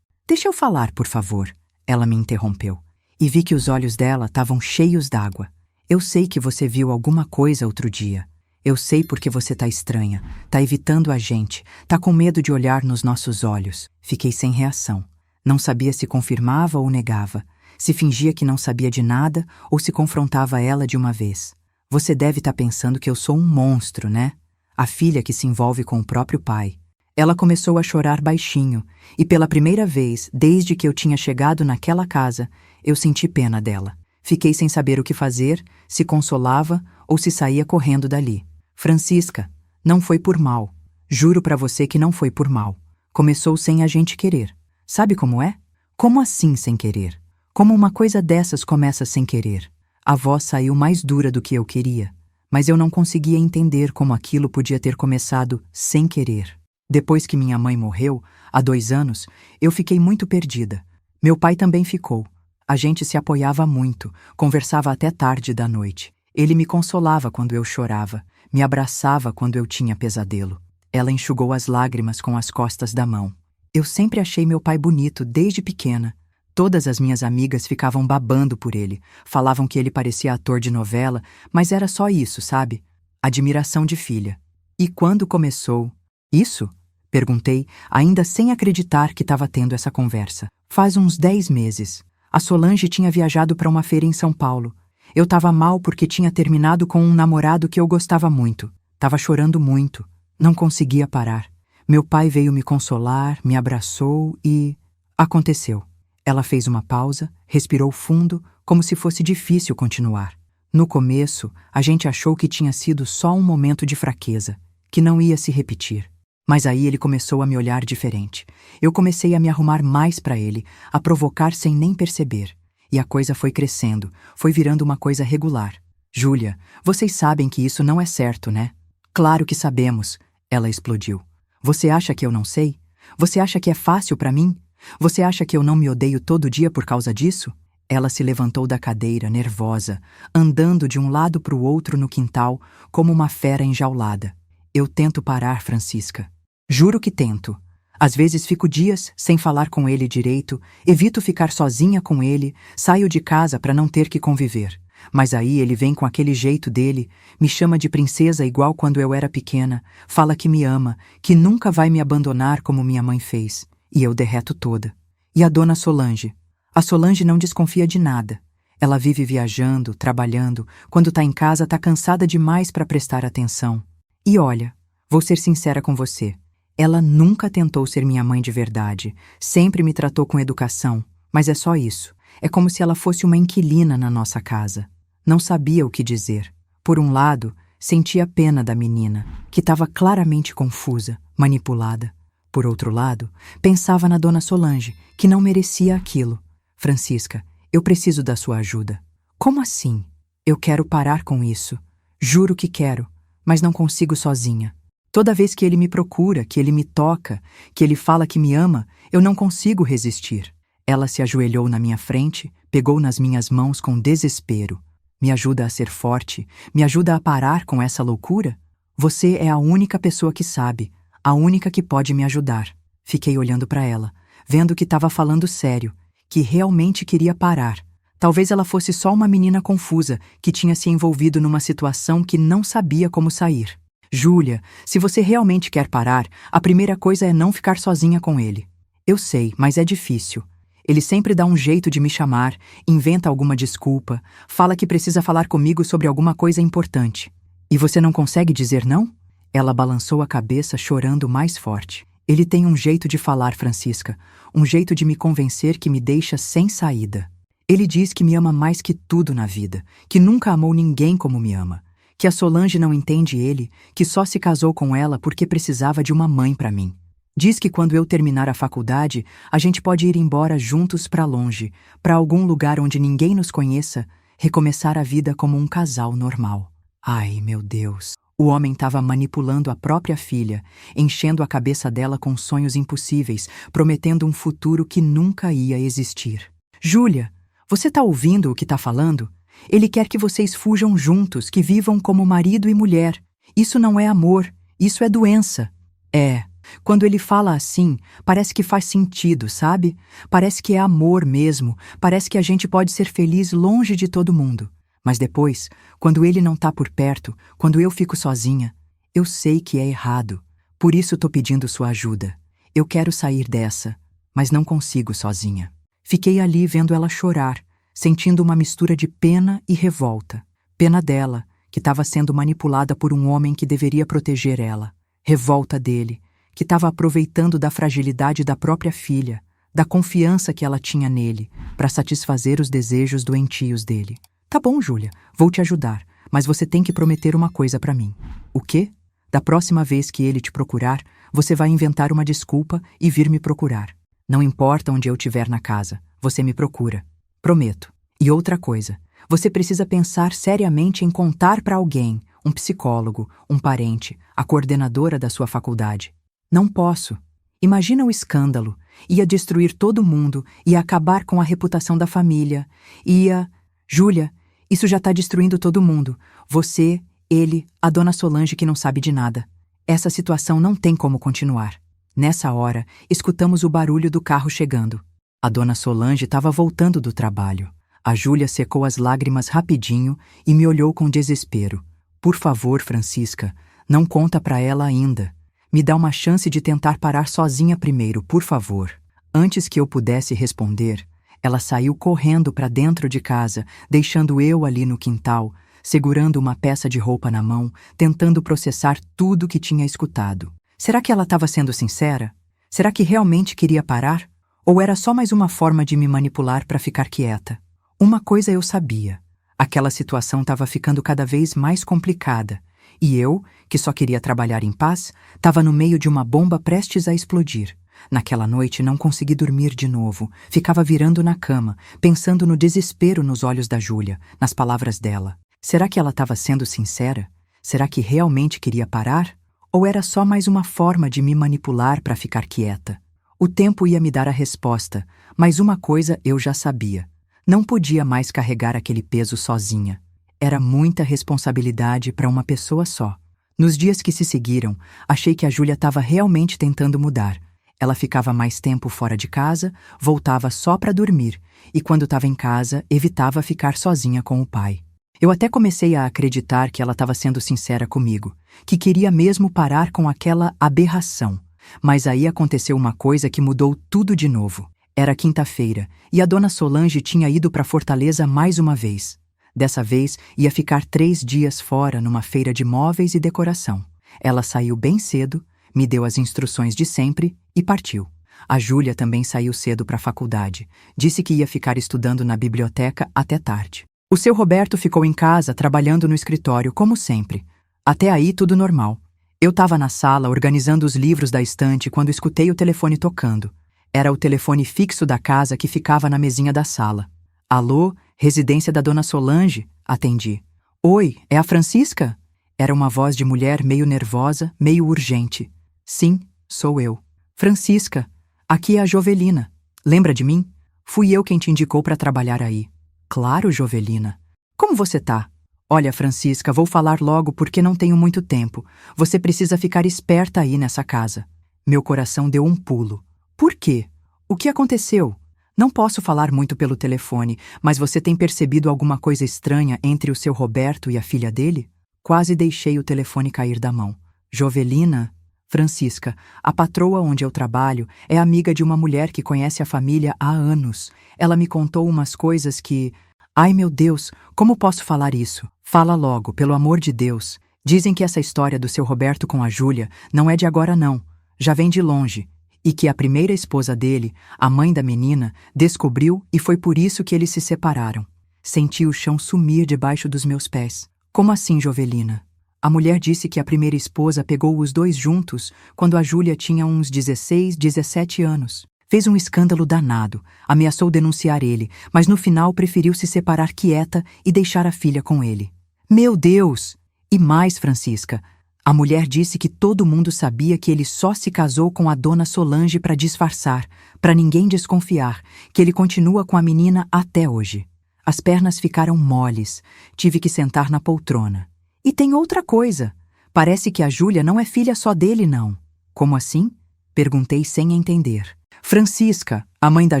Deixa eu falar, por favor. Ela me interrompeu, e vi que os olhos dela estavam cheios d'água. Eu sei que você viu alguma coisa outro dia. Eu sei porque você tá estranha, tá evitando a gente, tá com medo de olhar nos nossos olhos. Fiquei sem reação. Não sabia se confirmava ou negava, se fingia que não sabia de nada ou se confrontava ela de uma vez. Você deve estar pensando que eu sou um monstro, né? A filha que se envolve com o próprio pai. Ela começou a chorar baixinho, e pela primeira vez, desde que eu tinha chegado naquela casa, eu senti pena dela. Fiquei sem saber o que fazer, se consolava ou se saía correndo dali. Francisca, não foi por mal. Juro pra você que não foi por mal. Começou sem a gente querer. Sabe como é? Como assim sem querer? Como uma coisa dessas começa sem querer. A voz saiu mais dura do que eu queria, mas eu não conseguia entender como aquilo podia ter começado sem querer. Depois que minha mãe morreu, há 2 anos, eu fiquei muito perdida. Meu pai também ficou. A gente se apoiava muito, conversava até tarde da noite. Ele me consolava quando eu chorava, me abraçava quando eu tinha pesadelo. Ela enxugou as lágrimas com as costas da mão. Eu sempre achei meu pai bonito desde pequena. Todas as minhas amigas ficavam babando por ele, falavam que ele parecia ator de novela, mas era só isso, sabe? Admiração de filha. E quando começou... Isso? Perguntei, ainda sem acreditar que estava tendo essa conversa. Faz uns 10 meses. A Solange tinha viajado para uma feira em São Paulo. Eu estava mal porque tinha terminado com um namorado que eu gostava muito. Estava chorando muito. Não conseguia parar. Meu pai veio me consolar, me abraçou e... Aconteceu. Ela fez uma pausa, respirou fundo, como se fosse difícil continuar. No começo, a gente achou que tinha sido só um momento de fraqueza, que não ia se repetir. Mas aí ele começou a me olhar diferente. Eu comecei a me arrumar mais para ele, a provocar sem nem perceber. E a coisa foi crescendo, foi virando uma coisa regular. Júlia, vocês sabem que isso não é certo, né? Claro que sabemos, ela explodiu. Você acha que eu não sei? Você acha que é fácil para mim? Você acha que eu não me odeio todo dia por causa disso? Ela se levantou da cadeira, nervosa, andando de um lado para o outro no quintal, como uma fera enjaulada. Eu tento parar, Francisca. Juro que tento. Às vezes fico dias sem falar com ele direito, evito ficar sozinha com ele, saio de casa para não ter que conviver. Mas aí ele vem com aquele jeito dele, me chama de princesa igual quando eu era pequena, fala que me ama, que nunca vai me abandonar como minha mãe fez. E eu derreto toda. E a dona Solange? A Solange não desconfia de nada. Ela vive viajando, trabalhando, quando tá em casa tá cansada demais para prestar atenção. E olha, vou ser sincera com você. Ela nunca tentou ser minha mãe de verdade, sempre me tratou com educação, mas é só isso. É como se ela fosse uma inquilina na nossa casa. Não sabia o que dizer. Por um lado, sentia pena da menina, que estava claramente confusa, manipulada. Por outro lado, pensava na dona Solange, que não merecia aquilo. Francisca, eu preciso da sua ajuda. Como assim? Eu quero parar com isso. Juro que quero, mas não consigo sozinha. Toda vez que ele me procura, que ele me toca, que ele fala que me ama, eu não consigo resistir. Ela se ajoelhou na minha frente, pegou nas minhas mãos com desespero. Me ajuda a ser forte, me ajuda a parar com essa loucura? Você é a única pessoa que sabe, a única que pode me ajudar. Fiquei olhando para ela, vendo que estava falando sério, que realmente queria parar. Talvez ela fosse só uma menina confusa que tinha se envolvido numa situação que não sabia como sair. Júlia, se você realmente quer parar, a primeira coisa é não ficar sozinha com ele. Eu sei, mas é difícil. Ele sempre dá um jeito de me chamar, inventa alguma desculpa, fala que precisa falar comigo sobre alguma coisa importante. E você não consegue dizer não? Ela balançou a cabeça, chorando mais forte. Ele tem um jeito de falar, Francisca, um jeito de me convencer que me deixa sem saída. Ele diz que me ama mais que tudo na vida, que nunca amou ninguém como me ama, que a Solange não entende ele, que só se casou com ela porque precisava de uma mãe para mim. Diz que quando eu terminar a faculdade, a gente pode ir embora juntos para longe, para algum lugar onde ninguém nos conheça, recomeçar a vida como um casal normal. Ai, meu Deus! O homem estava manipulando a própria filha, enchendo a cabeça dela com sonhos impossíveis, prometendo um futuro que nunca ia existir. Júlia, você está ouvindo o que está falando? Ele quer que vocês fujam juntos, que vivam como marido e mulher. Isso não é amor, isso é doença. É. Quando ele fala assim, parece que faz sentido, sabe? Parece que é amor mesmo, parece que a gente pode ser feliz longe de todo mundo. Mas depois, quando ele não tá por perto, quando eu fico sozinha, eu sei que é errado. Por isso tô pedindo sua ajuda. Eu quero sair dessa, mas não consigo sozinha. Fiquei ali vendo ela chorar, sentindo uma mistura de pena e revolta. Pena dela, que estava sendo manipulada por um homem que deveria proteger ela. Revolta dele, que estava aproveitando da fragilidade da própria filha, da confiança que ela tinha nele, para satisfazer os desejos doentios dele. Tá bom, Júlia, vou te ajudar, mas você tem que prometer uma coisa para mim. O quê? Da próxima vez que ele te procurar, você vai inventar uma desculpa e vir me procurar. Não importa onde eu estiver na casa, você me procura. Prometo. E outra coisa, você precisa pensar seriamente em contar para alguém, um psicólogo, um parente, a coordenadora da sua faculdade. Não posso. Imagina o escândalo. Ia destruir todo mundo, ia acabar com a reputação da família, ia... Júlia, isso já está destruindo todo mundo. Você, ele, a dona Solange que não sabe de nada. Essa situação não tem como continuar. Nessa hora, escutamos o barulho do carro chegando. A dona Solange estava voltando do trabalho. A Júlia secou as lágrimas rapidinho e me olhou com desespero. Por favor, Francisca, não conta para ela ainda. Me dá uma chance de tentar parar sozinha primeiro, por favor. Antes que eu pudesse responder, ela saiu correndo para dentro de casa, deixando eu ali no quintal, segurando uma peça de roupa na mão, tentando processar tudo que tinha escutado. Será que ela estava sendo sincera? Será que realmente queria parar? Ou era só mais uma forma de me manipular para ficar quieta? Uma coisa eu sabia. Aquela situação estava ficando cada vez mais complicada. E eu, que só queria trabalhar em paz, estava no meio de uma bomba prestes a explodir. Naquela noite não consegui dormir de novo. Ficava virando na cama, pensando no desespero nos olhos da Júlia, nas palavras dela. Será que ela estava sendo sincera? Será que realmente queria parar? Ou era só mais uma forma de me manipular para ficar quieta? O tempo ia me dar a resposta, mas uma coisa eu já sabia. Não podia mais carregar aquele peso sozinha. Era muita responsabilidade para uma pessoa só. Nos dias que se seguiram, achei que a Júlia estava realmente tentando mudar. Ela ficava mais tempo fora de casa, voltava só para dormir, e quando estava em casa, evitava ficar sozinha com o pai. Eu até comecei a acreditar que ela estava sendo sincera comigo, que queria mesmo parar com aquela aberração. Mas aí aconteceu uma coisa que mudou tudo de novo. Era quinta-feira, e a dona Solange tinha ido para Fortaleza mais uma vez. Dessa vez, ia ficar 3 dias fora numa feira de móveis e decoração. Ela saiu bem cedo, me deu as instruções de sempre e partiu. A Júlia também saiu cedo para a faculdade. Disse que ia ficar estudando na biblioteca até tarde. O seu Roberto ficou em casa trabalhando no escritório, como sempre. Até aí tudo normal. Eu estava na sala organizando os livros da estante quando escutei o telefone tocando. Era o telefone fixo da casa que ficava na mesinha da sala. Alô, residência da dona Solange? Atendi. Oi, é a Francisca? Era uma voz de mulher meio nervosa, meio urgente. Sim, sou eu. Francisca, aqui é a Jovelina. Lembra de mim? Fui eu quem te indicou para trabalhar aí. Claro, Jovelina. Como você tá? Olha, Francisca, vou falar logo porque não tenho muito tempo. Você precisa ficar esperta aí nessa casa. Meu coração deu um pulo. Por quê? O que aconteceu? Não posso falar muito pelo telefone, mas você tem percebido alguma coisa estranha entre o seu Roberto e a filha dele? Quase deixei o telefone cair da mão. Jovelina? Francisca, a patroa onde eu trabalho é amiga de uma mulher que conhece a família há anos. Ela me contou umas coisas que... Ai, meu Deus, como posso falar isso? Fala logo, pelo amor de Deus. Dizem que essa história do seu Roberto com a Júlia não é de agora não. Já vem de longe. E que a primeira esposa dele, a mãe da menina, descobriu e foi por isso que eles se separaram. Senti o chão sumir debaixo dos meus pés. Como assim, Jovelina? A mulher disse que a primeira esposa pegou os dois juntos quando a Júlia tinha uns 16, 17 anos. Fez um escândalo danado, ameaçou denunciar ele, mas no final preferiu se separar quieta e deixar a filha com ele. Meu Deus! E mais, Francisca, a mulher disse que todo mundo sabia que ele só se casou com a dona Solange para disfarçar, para ninguém desconfiar, que ele continua com a menina até hoje. As pernas ficaram moles, tive que sentar na poltrona. E tem outra coisa. Parece que a Júlia não é filha só dele, não. Como assim? Perguntei sem entender. Francisca, a mãe da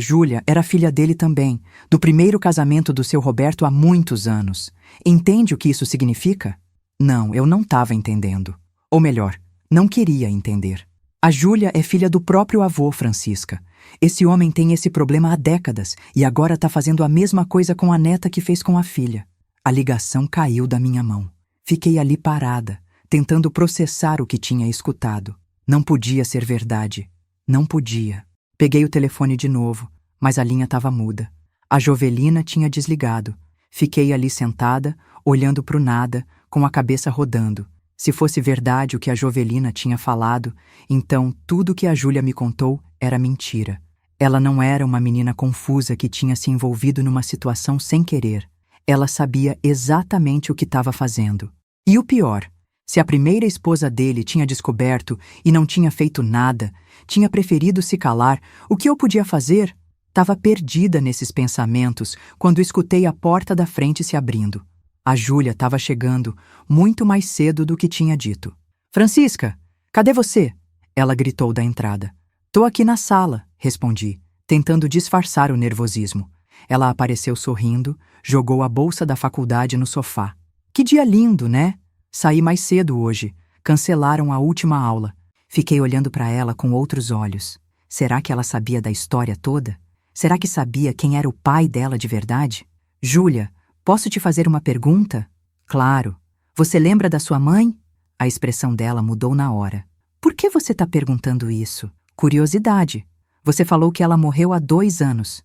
Júlia, era filha dele também, do primeiro casamento do seu Roberto há muitos anos. Entende o que isso significa? Não, eu não estava entendendo. Ou melhor, não queria entender. A Júlia é filha do próprio avô, Francisca. Esse homem tem esse problema há décadas e agora está fazendo a mesma coisa com a neta que fez com a filha. A ligação caiu da minha mão. Fiquei ali parada, tentando processar o que tinha escutado. Não podia ser verdade. Não podia. Peguei o telefone de novo, mas a linha estava muda. A Jovelina tinha desligado. Fiquei ali sentada, olhando para o nada, com a cabeça rodando. Se fosse verdade o que a Jovelina tinha falado, então tudo que a Júlia me contou era mentira. Ela não era uma menina confusa que tinha se envolvido numa situação sem querer. Ela sabia exatamente o que estava fazendo. E o pior, se a primeira esposa dele tinha descoberto e não tinha feito nada, tinha preferido se calar, o que eu podia fazer? Estava perdida nesses pensamentos quando escutei a porta da frente se abrindo. A Júlia estava chegando muito mais cedo do que tinha dito. Francisca, cadê você? Ela gritou da entrada. Tô aqui na sala, respondi, tentando disfarçar o nervosismo. Ela apareceu sorrindo, jogou a bolsa da faculdade no sofá. Que dia lindo, né? Saí mais cedo hoje. Cancelaram a última aula. Fiquei olhando para ela com outros olhos. Será que ela sabia da história toda? Será que sabia quem era o pai dela de verdade? Júlia, posso te fazer uma pergunta? Claro. Você lembra da sua mãe? A expressão dela mudou na hora. Por que você está perguntando isso? Curiosidade. Você falou que ela morreu há 2 anos.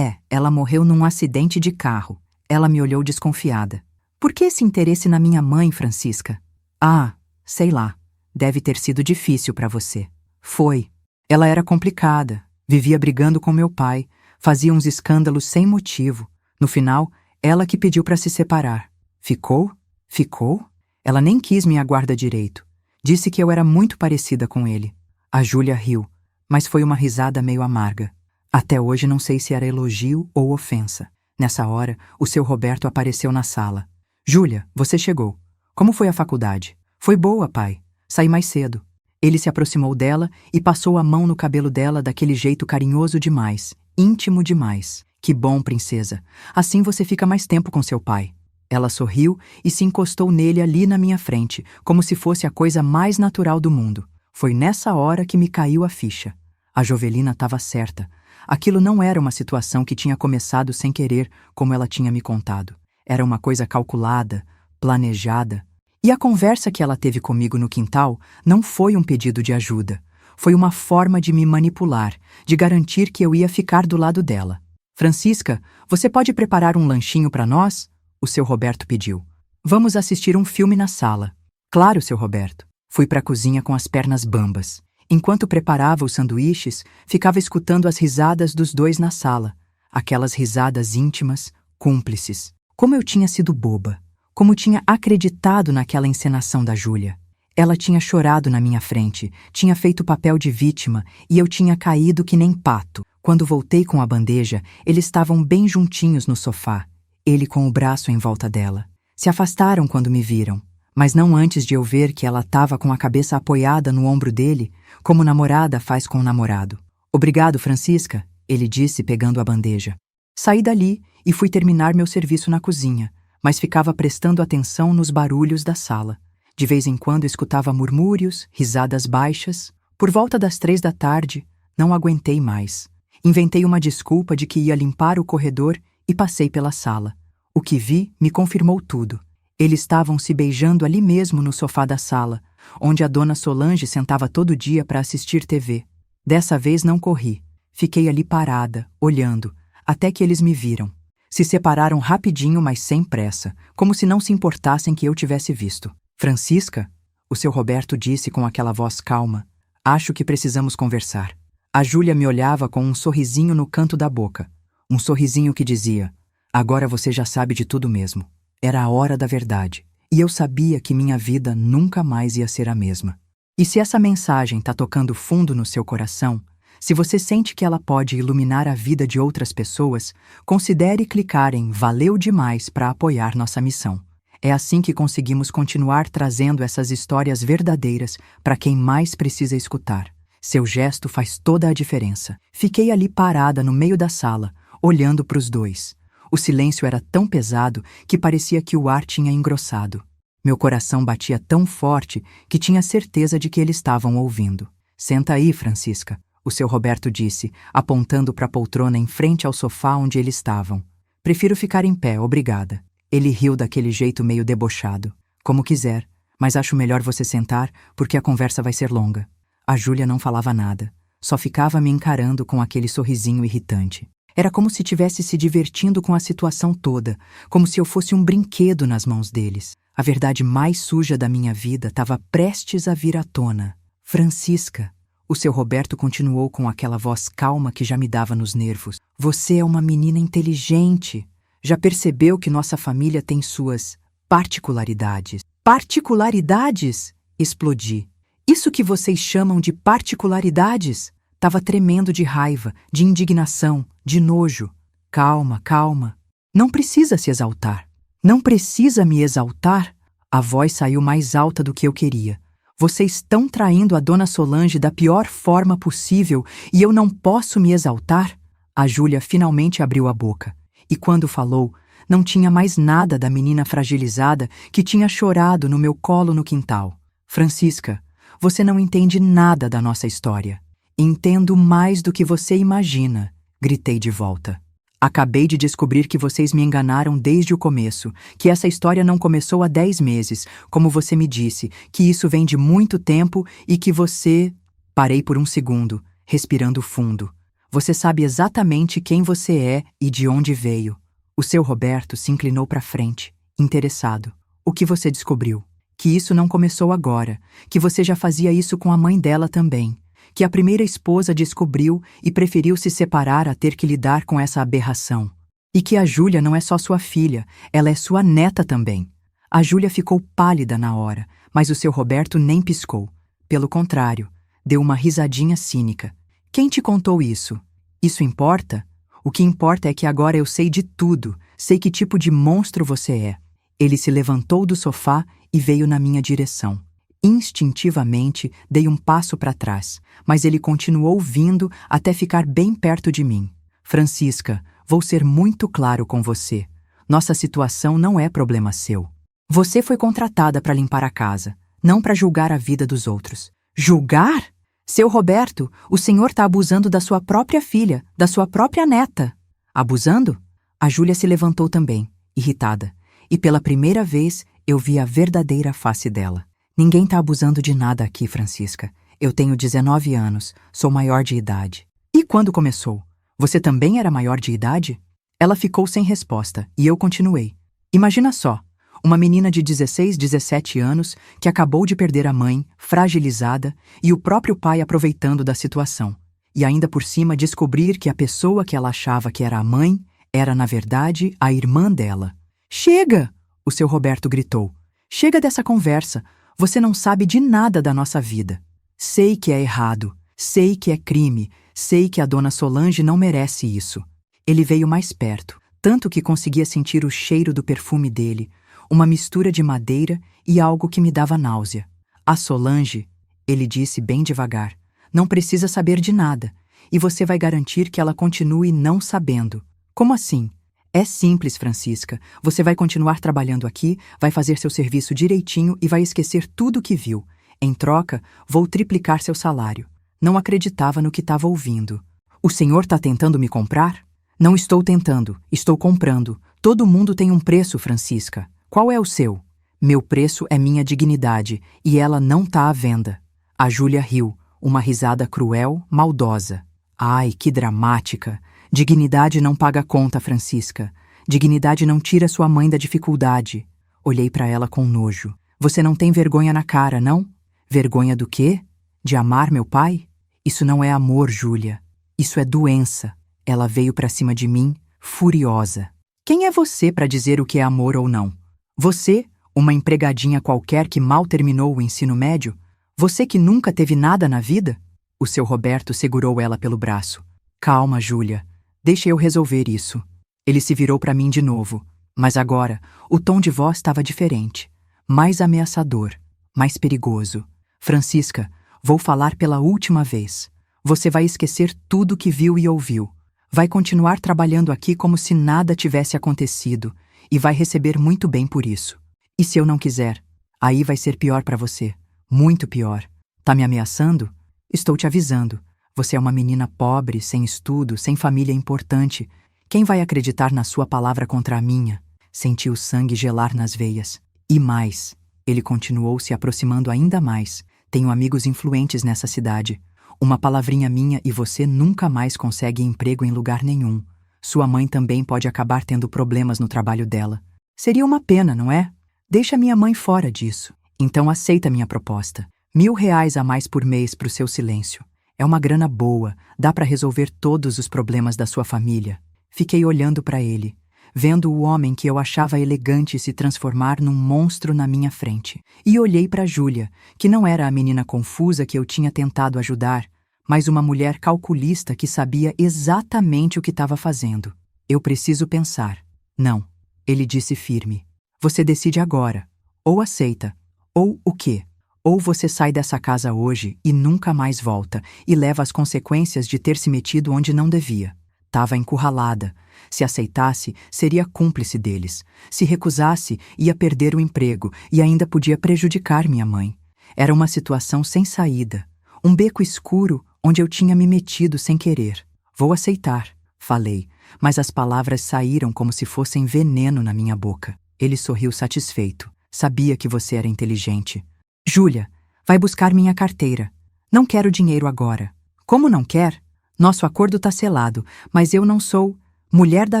Ela morreu num acidente de carro. Ela me olhou desconfiada. Por que esse interesse na minha mãe, Francisca? Ah, sei lá. Deve ter sido difícil para você. Foi. Ela era complicada. Vivia brigando com meu pai. Fazia uns escândalos sem motivo. No final, ela que pediu para se separar. Ficou? Ficou? Ela nem quis minha guarda direito. Disse que eu era muito parecida com ele. A Júlia riu, mas foi uma risada meio amarga. Até hoje não sei se era elogio ou ofensa. Nessa hora, o seu Roberto apareceu na sala. Júlia, você chegou. Como foi a faculdade? Foi boa, pai. Saí mais cedo. Ele se aproximou dela e passou a mão no cabelo dela daquele jeito carinhoso demais, íntimo demais. Que bom, princesa. Assim você fica mais tempo com seu pai. Ela sorriu e se encostou nele ali na minha frente, como se fosse a coisa mais natural do mundo. Foi nessa hora que me caiu a ficha. A Jovelina estava certa. Aquilo não era uma situação que tinha começado sem querer, como ela tinha me contado. Era uma coisa calculada, planejada. E a conversa que ela teve comigo no quintal não foi um pedido de ajuda. Foi uma forma de me manipular, de garantir que eu ia ficar do lado dela. Francisca, você pode preparar um lanchinho para nós? O seu Roberto pediu. Vamos assistir um filme na sala. Claro, seu Roberto. Fui para a cozinha com as pernas bambas. Enquanto preparava os sanduíches, ficava escutando as risadas dos dois na sala. Aquelas risadas íntimas, cúmplices. Como eu tinha sido boba. Como tinha acreditado naquela encenação da Júlia. Ela tinha chorado na minha frente, tinha feito o papel de vítima e eu tinha caído que nem pato. Quando voltei com a bandeja, eles estavam bem juntinhos no sofá, ele com o braço em volta dela. Se afastaram quando me viram, mas não antes de eu ver que ela estava com a cabeça apoiada no ombro dele, como namorada faz com o namorado. Obrigado, Francisca, ele disse pegando a bandeja. Saí dali e fui terminar meu serviço na cozinha, mas ficava prestando atenção nos barulhos da sala. De vez em quando escutava murmúrios, risadas baixas. Por volta das 3 da tarde, não aguentei mais. Inventei uma desculpa de que ia limpar o corredor e passei pela sala. O que vi me confirmou tudo. Eles estavam se beijando ali mesmo no sofá da sala, onde a dona Solange sentava todo dia para assistir TV. Dessa vez não corri. Fiquei ali parada, olhando, até que eles me viram. Se separaram rapidinho, mas sem pressa, como se não se importassem que eu tivesse visto. Francisca, o seu Roberto disse com aquela voz calma, acho que precisamos conversar. A Júlia me olhava com um sorrisinho no canto da boca. Um sorrisinho que dizia, agora você já sabe de tudo mesmo. Era a hora da verdade. E eu sabia que minha vida nunca mais ia ser a mesma. E se essa mensagem tá tocando fundo no seu coração, se você sente que ela pode iluminar a vida de outras pessoas, considere clicar em Valeu demais para apoiar nossa missão. É assim que conseguimos continuar trazendo essas histórias verdadeiras para quem mais precisa escutar. Seu gesto faz toda a diferença. Fiquei ali parada no meio da sala, olhando para os dois. O silêncio era tão pesado que parecia que o ar tinha engrossado. Meu coração batia tão forte que tinha certeza de que eles estavam ouvindo. Senta aí, Francisca, o seu Roberto disse, apontando para a poltrona em frente ao sofá onde eles estavam. Prefiro ficar em pé, obrigada. Ele riu daquele jeito meio debochado. Como quiser, mas acho melhor você sentar porque a conversa vai ser longa. A Júlia não falava nada, só ficava me encarando com aquele sorrisinho irritante. Era como se estivesse se divertindo com a situação toda, como se eu fosse um brinquedo nas mãos deles. A verdade mais suja da minha vida estava prestes a vir à tona. Francisca, o seu Roberto continuou com aquela voz calma que já me dava nos nervos. Você é uma menina inteligente. Já percebeu que nossa família tem suas particularidades? Particularidades? Explodi. Isso que vocês chamam de particularidades? Tava tremendo de raiva, de indignação, de nojo. Calma, calma. Não precisa se exaltar. Não precisa me exaltar? A voz saiu mais alta do que eu queria. Vocês estão traindo a dona Solange da pior forma possível e eu não posso me exaltar? A Júlia finalmente abriu a boca. E quando falou, não tinha mais nada da menina fragilizada que tinha chorado no meu colo no quintal. Francisca, você não entende nada da nossa história. Entendo mais do que você imagina, gritei de volta. Acabei de descobrir que vocês me enganaram desde o começo, que essa história não começou há 10 meses, como você me disse, que isso vem de muito tempo e que você... Parei por um segundo, respirando fundo. Você sabe exatamente quem você é e de onde veio. O seu Roberto se inclinou para frente, interessado. O que você descobriu? Que isso não começou agora, que você já fazia isso com a mãe dela também, que a primeira esposa descobriu e preferiu se separar a ter que lidar com essa aberração. E que a Júlia não é só sua filha, ela é sua neta também. A Júlia ficou pálida na hora, mas o seu Roberto nem piscou. Pelo contrário, deu uma risadinha cínica. Quem te contou isso? Isso importa? O que importa é que agora eu sei de tudo, sei que tipo de monstro você é. Ele se levantou do sofá e veio na minha direção. Instintivamente, dei um passo para trás, mas ele continuou vindo até ficar bem perto de mim. Francisca, vou ser muito claro com você. Nossa situação não é problema seu. Você foi contratada para limpar a casa, não para julgar a vida dos outros. Julgar? Seu Roberto, o senhor está abusando da sua própria filha, da sua própria neta. Abusando? A Júlia se levantou também, irritada, e pela primeira vez eu vi a verdadeira face dela. Ninguém está abusando de nada aqui, Francisca. Eu tenho 19 anos, sou maior de idade. E quando começou? Você também era maior de idade? Ela ficou sem resposta e eu continuei. Imagina só, uma menina de 16, 17 anos que acabou de perder a mãe, fragilizada, e o próprio pai aproveitando da situação. E ainda por cima descobrir que a pessoa que ela achava que era a mãe era, na verdade, a irmã dela. Chega! O seu Roberto gritou. Chega dessa conversa. Você não sabe de nada da nossa vida. Sei que é errado, sei que é crime, sei que a dona Solange não merece isso. Ele veio mais perto, tanto que conseguia sentir o cheiro do perfume dele, uma mistura de madeira e algo que me dava náusea. A Solange, ele disse bem devagar, não precisa saber de nada, e você vai garantir que ela continue não sabendo. Como assim? É simples, Francisca. Você vai continuar trabalhando aqui, vai fazer seu serviço direitinho e vai esquecer tudo o que viu. Em troca, vou triplicar seu salário. Não acreditava no que estava ouvindo. O senhor está tentando me comprar? Não estou tentando, estou comprando. Todo mundo tem um preço, Francisca. Qual é o seu? Meu preço é minha dignidade, e ela não está à venda. A Júlia riu, uma risada cruel, maldosa. Ai, que dramática! Dignidade não paga conta, Francisca. Dignidade não tira sua mãe da dificuldade. Olhei para ela com nojo. Você não tem vergonha na cara, não? Vergonha do quê? De amar meu pai? Isso não é amor, Júlia. Isso é doença. Ela veio para cima de mim, furiosa. Quem é você para dizer o que é amor ou não? Você, uma empregadinha qualquer que mal terminou o ensino médio? Você que nunca teve nada na vida? O seu Roberto segurou ela pelo braço. Calma, Júlia. Deixa eu resolver isso. Ele se virou para mim de novo, mas agora o tom de voz estava diferente, mais ameaçador, mais perigoso. Francisca, vou falar pela última vez. Você vai esquecer tudo que viu e ouviu. Vai continuar trabalhando aqui como se nada tivesse acontecido e vai receber muito bem por isso. E se eu não quiser? Aí vai ser pior para você. Muito pior. Tá me ameaçando? Estou te avisando. Você é uma menina pobre, sem estudo, sem família importante. Quem vai acreditar na sua palavra contra a minha? Senti o sangue gelar nas veias. E mais, ele continuou se aproximando ainda mais. Tenho amigos influentes nessa cidade. Uma palavrinha minha e você nunca mais consegue emprego em lugar nenhum. Sua mãe também pode acabar tendo problemas no trabalho dela. Seria uma pena, não é? Deixa minha mãe fora disso. Então aceita minha proposta. R$ 1.000 a mais por mês para o seu silêncio. É uma grana boa, dá para resolver todos os problemas da sua família. Fiquei olhando para ele, vendo o homem que eu achava elegante se transformar num monstro na minha frente. E olhei para Júlia, que não era a menina confusa que eu tinha tentado ajudar, mas uma mulher calculista que sabia exatamente o que estava fazendo. Eu preciso pensar. Não, ele disse firme. Você decide agora. Ou aceita. Ou o quê? Ou você sai dessa casa hoje e nunca mais volta e leva as consequências de ter se metido onde não devia. Tava encurralada. Se aceitasse, seria cúmplice deles. Se recusasse, ia perder o emprego e ainda podia prejudicar minha mãe. Era uma situação sem saída. Um beco escuro onde eu tinha me metido sem querer. Vou aceitar, falei, mas as palavras saíram como se fossem veneno na minha boca. Ele sorriu satisfeito. Sabia que você era inteligente. Júlia, vai buscar minha carteira. Não quero dinheiro agora. Como não quer? Nosso acordo tá selado, mas eu não sou mulher da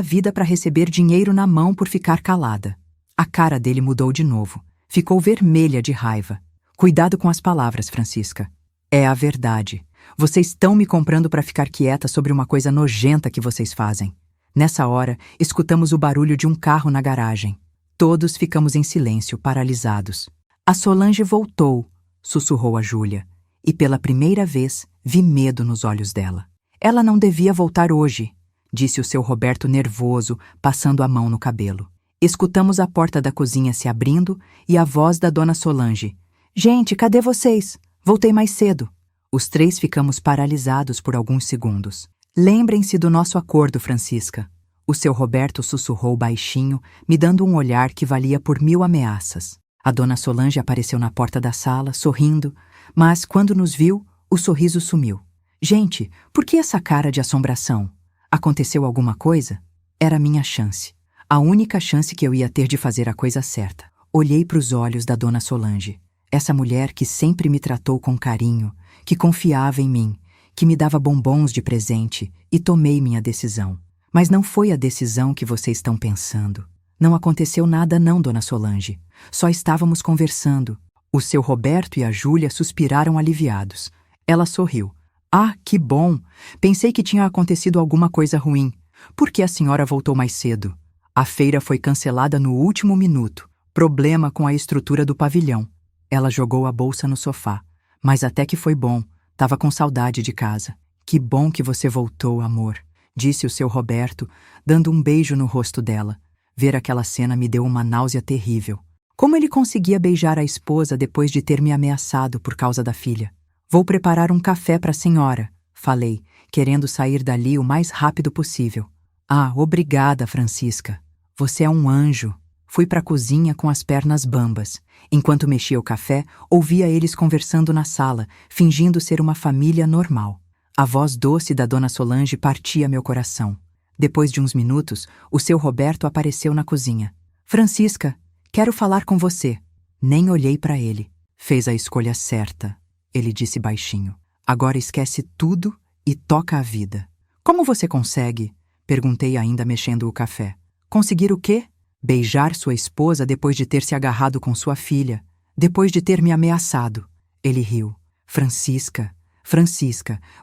vida para receber dinheiro na mão por ficar calada. A cara dele mudou de novo. Ficou vermelha de raiva. Cuidado com as palavras, Francisca. É a verdade. Vocês estão me comprando para ficar quieta sobre uma coisa nojenta que vocês fazem. Nessa hora, escutamos o barulho de um carro na garagem. Todos ficamos em silêncio, paralisados. A Solange voltou, sussurrou a Júlia, e pela primeira vez vi medo nos olhos dela. Ela não devia voltar hoje, disse o seu Roberto nervoso, passando a mão no cabelo. Escutamos a porta da cozinha se abrindo e a voz da dona Solange. Gente, cadê vocês? Voltei mais cedo. Os três ficamos paralisados por alguns segundos. Lembrem-se do nosso acordo, Francisca. O seu Roberto sussurrou baixinho, me dando um olhar que valia por 1000 ameaças. A dona Solange apareceu na porta da sala, sorrindo, mas quando nos viu, o sorriso sumiu. Gente, por que essa cara de assombração? Aconteceu alguma coisa? Era minha chance. A única chance que eu ia ter de fazer a coisa certa. Olhei para os olhos da dona Solange. Essa mulher que sempre me tratou com carinho, que confiava em mim, que me dava bombons de presente, e tomei minha decisão. Mas não foi a decisão que vocês estão pensando. Não aconteceu nada não, dona Solange. Só estávamos conversando. O seu Roberto e a Júlia suspiraram aliviados. Ela sorriu. Ah, que bom! Pensei que tinha acontecido alguma coisa ruim. Por que a senhora voltou mais cedo? A feira foi cancelada no último minuto. Problema com a estrutura do pavilhão. Ela jogou a bolsa no sofá. Mas até que foi bom. Tava com saudade de casa. Que bom que você voltou, amor, disse o seu Roberto, dando um beijo no rosto dela. Ver aquela cena me deu uma náusea terrível. Como ele conseguia beijar a esposa depois de ter me ameaçado por causa da filha? Vou preparar um café para a senhora, falei, querendo sair dali o mais rápido possível. Ah, obrigada, Francisca. Você é um anjo. Fui para a cozinha com as pernas bambas. Enquanto mexia o café, ouvia eles conversando na sala, fingindo ser uma família normal. A voz doce da dona Solange partia meu coração. Depois de uns minutos, o seu Roberto apareceu na cozinha. Francisca, quero falar com você. Nem olhei para ele. Fez a escolha certa, ele disse baixinho. Agora esquece tudo e toca a vida. Como você consegue? Perguntei ainda mexendo o café. Conseguir o quê? Beijar sua esposa depois de ter se agarrado com sua filha, depois de ter me ameaçado. Ele riu. Francisca,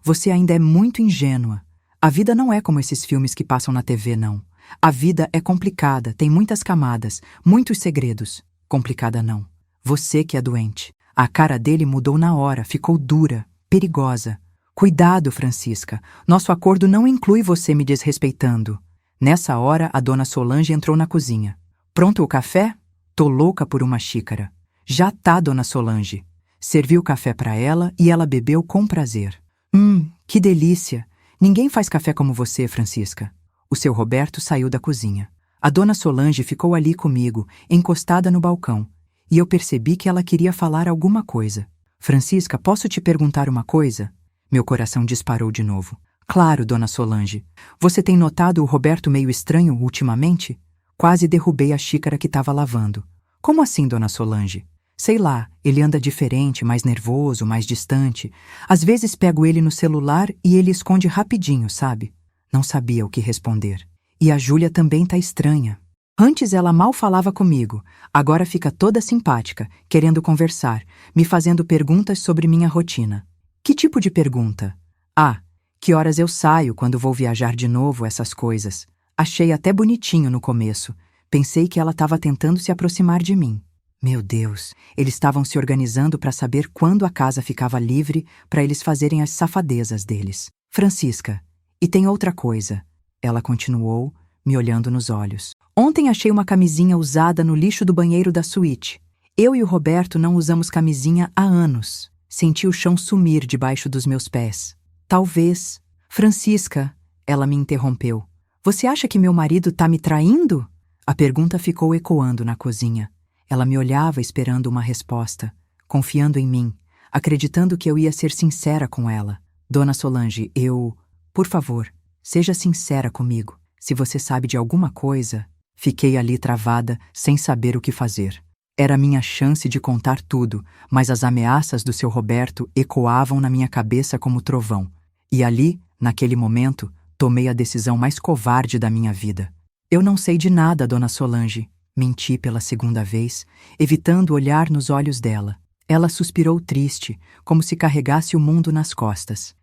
você ainda é muito ingênua. A vida não é como esses filmes que passam na TV, não. A vida é complicada, tem muitas camadas, muitos segredos. Complicada não. Você que é doente. A cara dele mudou na hora, ficou dura, perigosa. Cuidado, Francisca. Nosso acordo não inclui você me desrespeitando. Nessa hora, a dona Solange entrou na cozinha. Pronto o café? Tô louca por uma xícara. Já tá, dona Solange. Servi o café para ela e ela bebeu com prazer. Que delícia! Ninguém faz café como você, Francisca. O seu Roberto saiu da cozinha. A dona Solange ficou ali comigo, encostada no balcão, e eu percebi que ela queria falar alguma coisa. Francisca, posso te perguntar uma coisa? Meu coração disparou de novo. Claro, dona Solange. Você tem notado o Roberto meio estranho ultimamente? Quase derrubei a xícara que estava lavando. Como assim, dona Solange? Sei lá, ele anda diferente, mais nervoso, mais distante. Às vezes pego ele no celular e ele esconde rapidinho, sabe? Não sabia o que responder. E a Júlia também tá estranha. Antes ela mal falava comigo, agora fica toda simpática, querendo conversar, me fazendo perguntas sobre minha rotina. Que tipo de pergunta? Ah, que horas eu saio quando vou viajar de novo, essas coisas. Achei até bonitinho no começo. Pensei que ela estava tentando se aproximar de mim. Meu Deus, eles estavam se organizando para saber quando a casa ficava livre para eles fazerem as safadezas deles. Francisca, e tem outra coisa. Ela continuou, me olhando nos olhos. Ontem achei uma camisinha usada no lixo do banheiro da suíte. Eu e o Roberto não usamos camisinha há anos. Senti o chão sumir debaixo dos meus pés. Talvez. Francisca, ela me interrompeu. Você acha que meu marido tá me traindo? A pergunta ficou ecoando na cozinha. Ela me olhava esperando uma resposta, confiando em mim, acreditando que eu ia ser sincera com ela. Dona Solange, Por favor, seja sincera comigo. Se você sabe de alguma coisa... Fiquei ali travada, sem saber o que fazer. Era minha chance de contar tudo, mas as ameaças do seu Roberto ecoavam na minha cabeça como trovão. E ali, naquele momento, tomei a decisão mais covarde da minha vida. Eu não sei de nada, dona Solange. Menti pela segunda vez, evitando olhar nos olhos dela. Ela suspirou triste, como se carregasse o mundo nas costas.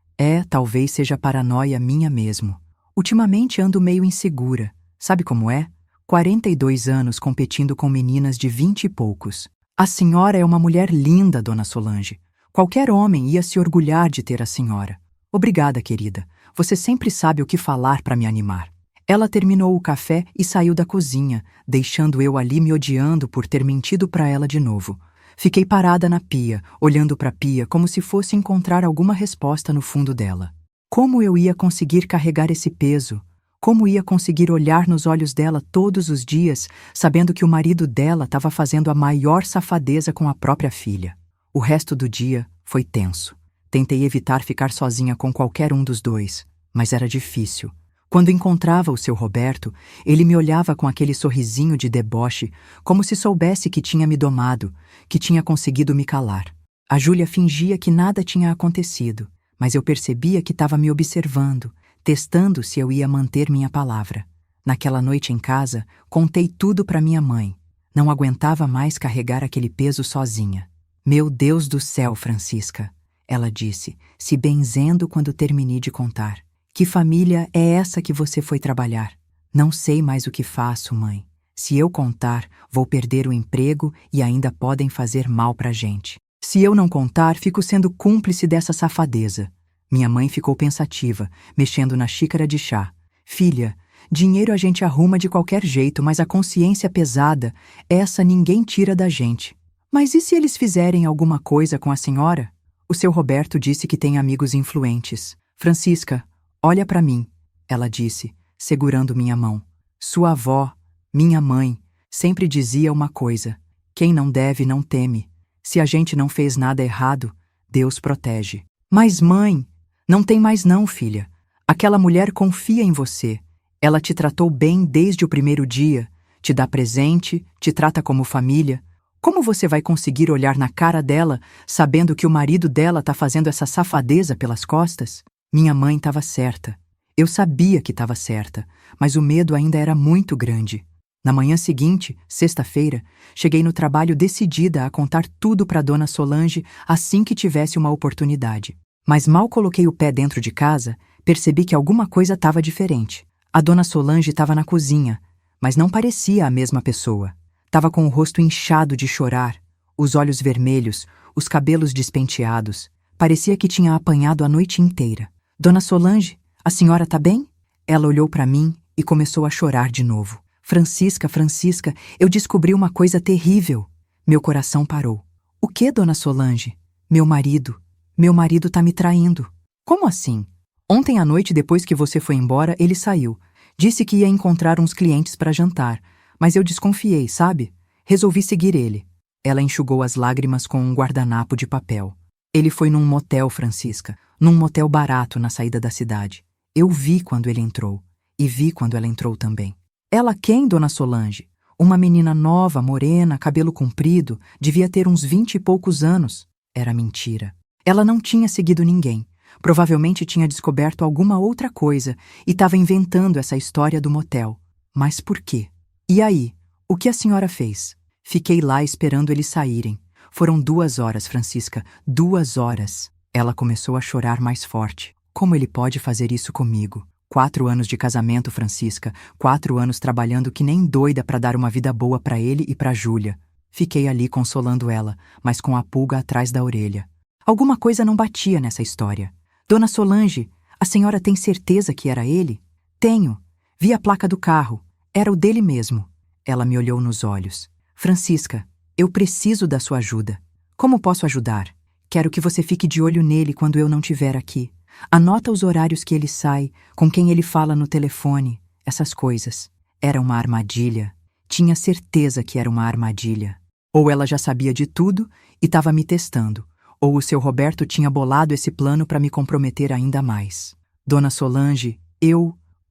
Talvez seja paranoia minha mesmo. Ultimamente ando meio insegura. Sabe como é? 42 anos competindo com meninas de 20 e poucos. A senhora é uma mulher linda, Dona Solange. Qualquer homem ia se orgulhar de ter a senhora. Obrigada, querida. Você sempre sabe o que falar para me animar. Ela terminou o café e saiu da cozinha, deixando eu ali me odiando por ter mentido para ela de novo. Fiquei parada na pia, olhando para a pia como se fosse encontrar alguma resposta no fundo dela. Como eu ia conseguir carregar esse peso? Como ia conseguir olhar nos olhos dela todos os dias, sabendo que o marido dela estava fazendo a maior safadeza com a própria filha? O resto do dia foi tenso. Tentei evitar ficar sozinha com qualquer um dos dois, mas era difícil. Quando encontrava o seu Roberto, ele me olhava com aquele sorrisinho de deboche, como se soubesse que tinha me domado, que tinha conseguido me calar. A Júlia fingia que nada tinha acontecido, mas eu percebia que estava me observando, testando se eu ia manter minha palavra. Naquela noite em casa, contei tudo para minha mãe. Não aguentava mais carregar aquele peso sozinha. Meu Deus do céu, Francisca, ela disse, se benzendo quando terminei de contar. Que família é essa que você foi trabalhar? Não sei mais o que faço, mãe. Se eu contar, vou perder o emprego e ainda podem fazer mal pra gente. Se eu não contar, fico sendo cúmplice dessa safadeza. Minha mãe ficou pensativa, mexendo na xícara de chá. Filha, dinheiro a gente arruma de qualquer jeito, mas a consciência pesada, essa ninguém tira da gente. Mas e se eles fizerem alguma coisa com a senhora? O seu Roberto disse que tem amigos influentes. Francisca, olha para mim, ela disse, segurando minha mão. Sua avó, minha mãe, sempre dizia uma coisa: quem não deve não teme. Se a gente não fez nada errado, Deus protege. Mas mãe, não tem mais não, filha. Aquela mulher confia em você. Ela te tratou bem desde o primeiro dia, te dá presente, te trata como família. Como você vai conseguir olhar na cara dela, sabendo que o marido dela está fazendo essa safadeza pelas costas? Minha mãe estava certa. Eu sabia que estava certa, mas o medo ainda era muito grande. Na manhã seguinte, sexta-feira, cheguei no trabalho decidida a contar tudo para Dona Solange assim que tivesse uma oportunidade. Mas mal coloquei o pé dentro de casa, percebi que alguma coisa estava diferente. A Dona Solange estava na cozinha, mas não parecia a mesma pessoa. Estava com o rosto inchado de chorar, os olhos vermelhos, os cabelos despenteados. Parecia que tinha apanhado a noite inteira. Dona Solange, a senhora tá bem? Ela olhou para mim e começou a chorar de novo. Francisca, Francisca, eu descobri uma coisa terrível. Meu coração parou. O que, Dona Solange? Meu marido tá me traindo. Como assim? Ontem à noite, depois que você foi embora, ele saiu. Disse que ia encontrar uns clientes para jantar, mas eu desconfiei, sabe? Resolvi seguir ele. Ela enxugou as lágrimas com um guardanapo de papel. Ele foi num motel, Francisca, num motel barato na saída da cidade. Eu vi quando ele entrou, e vi quando ela entrou também. Ela quem, Dona Solange? Uma menina nova, morena, cabelo comprido, devia ter uns 20 e poucos anos. Era mentira. Ela não tinha seguido ninguém. Provavelmente tinha descoberto alguma outra coisa e estava inventando essa história do motel. Mas por quê? E aí, o que a senhora fez? Fiquei lá esperando eles saírem. Foram 2 horas, Francisca, 2 horas. Ela começou a chorar mais forte. Como ele pode fazer isso comigo? 4 anos de casamento, Francisca. 4 anos trabalhando que nem doida para dar uma vida boa para ele e para Júlia. Fiquei ali consolando ela, mas com a pulga atrás da orelha. Alguma coisa não batia nessa história. Dona Solange, a senhora tem certeza que era ele? Tenho. Vi a placa do carro. Era o dele mesmo. Ela me olhou nos olhos. Francisca, eu preciso da sua ajuda. Como posso ajudar? Quero que você fique de olho nele quando eu não estiver aqui. Anota os horários que ele sai, com quem ele fala no telefone, essas coisas. Era uma armadilha. Tinha certeza que era uma armadilha. Ou ela já sabia de tudo e estava me testando, ou o seu Roberto tinha bolado esse plano para me comprometer ainda mais. Dona Solange,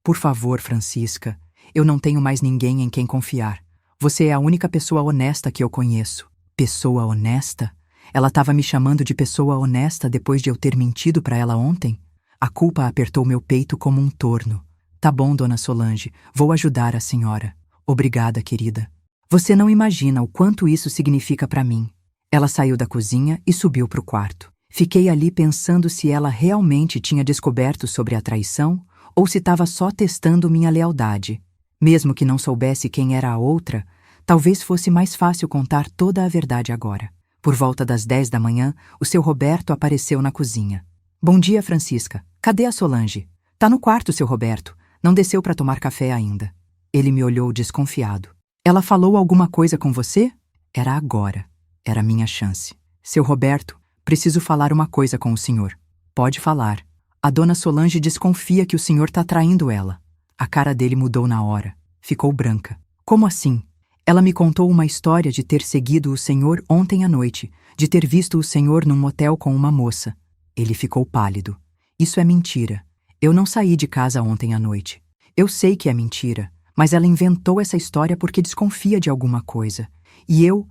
Por favor, Francisca, eu não tenho mais ninguém em quem confiar. Você é a única pessoa honesta que eu conheço. Pessoa honesta? Ela estava me chamando de pessoa honesta depois de eu ter mentido para ela ontem? A culpa apertou meu peito como um torno. Tá bom, Dona Solange, vou ajudar a senhora. Obrigada, querida. Você não imagina o quanto isso significa para mim. Ela saiu da cozinha e subiu para o quarto. Fiquei ali pensando se ela realmente tinha descoberto sobre a traição ou se estava só testando minha lealdade. Mesmo que não soubesse quem era a outra, talvez fosse mais fácil contar toda a verdade agora. Por volta das 10 da manhã, o seu Roberto apareceu na cozinha. Bom dia, Francisca. Cadê a Solange? Tá no quarto, seu Roberto. Não desceu para tomar café ainda. Ele me olhou desconfiado. Ela falou alguma coisa com você? Era agora. Era minha chance. Seu Roberto, preciso falar uma coisa com o senhor. Pode falar. A dona Solange desconfia que o senhor tá traindo ela. A cara dele mudou na hora. Ficou branca. Como assim? Ela me contou uma história de ter seguido o senhor ontem à noite, de ter visto o senhor num motel com uma moça. Ele ficou pálido. Isso é mentira. Eu não saí de casa ontem à noite. Eu sei que é mentira, mas ela inventou essa história porque desconfia de alguma coisa. E eu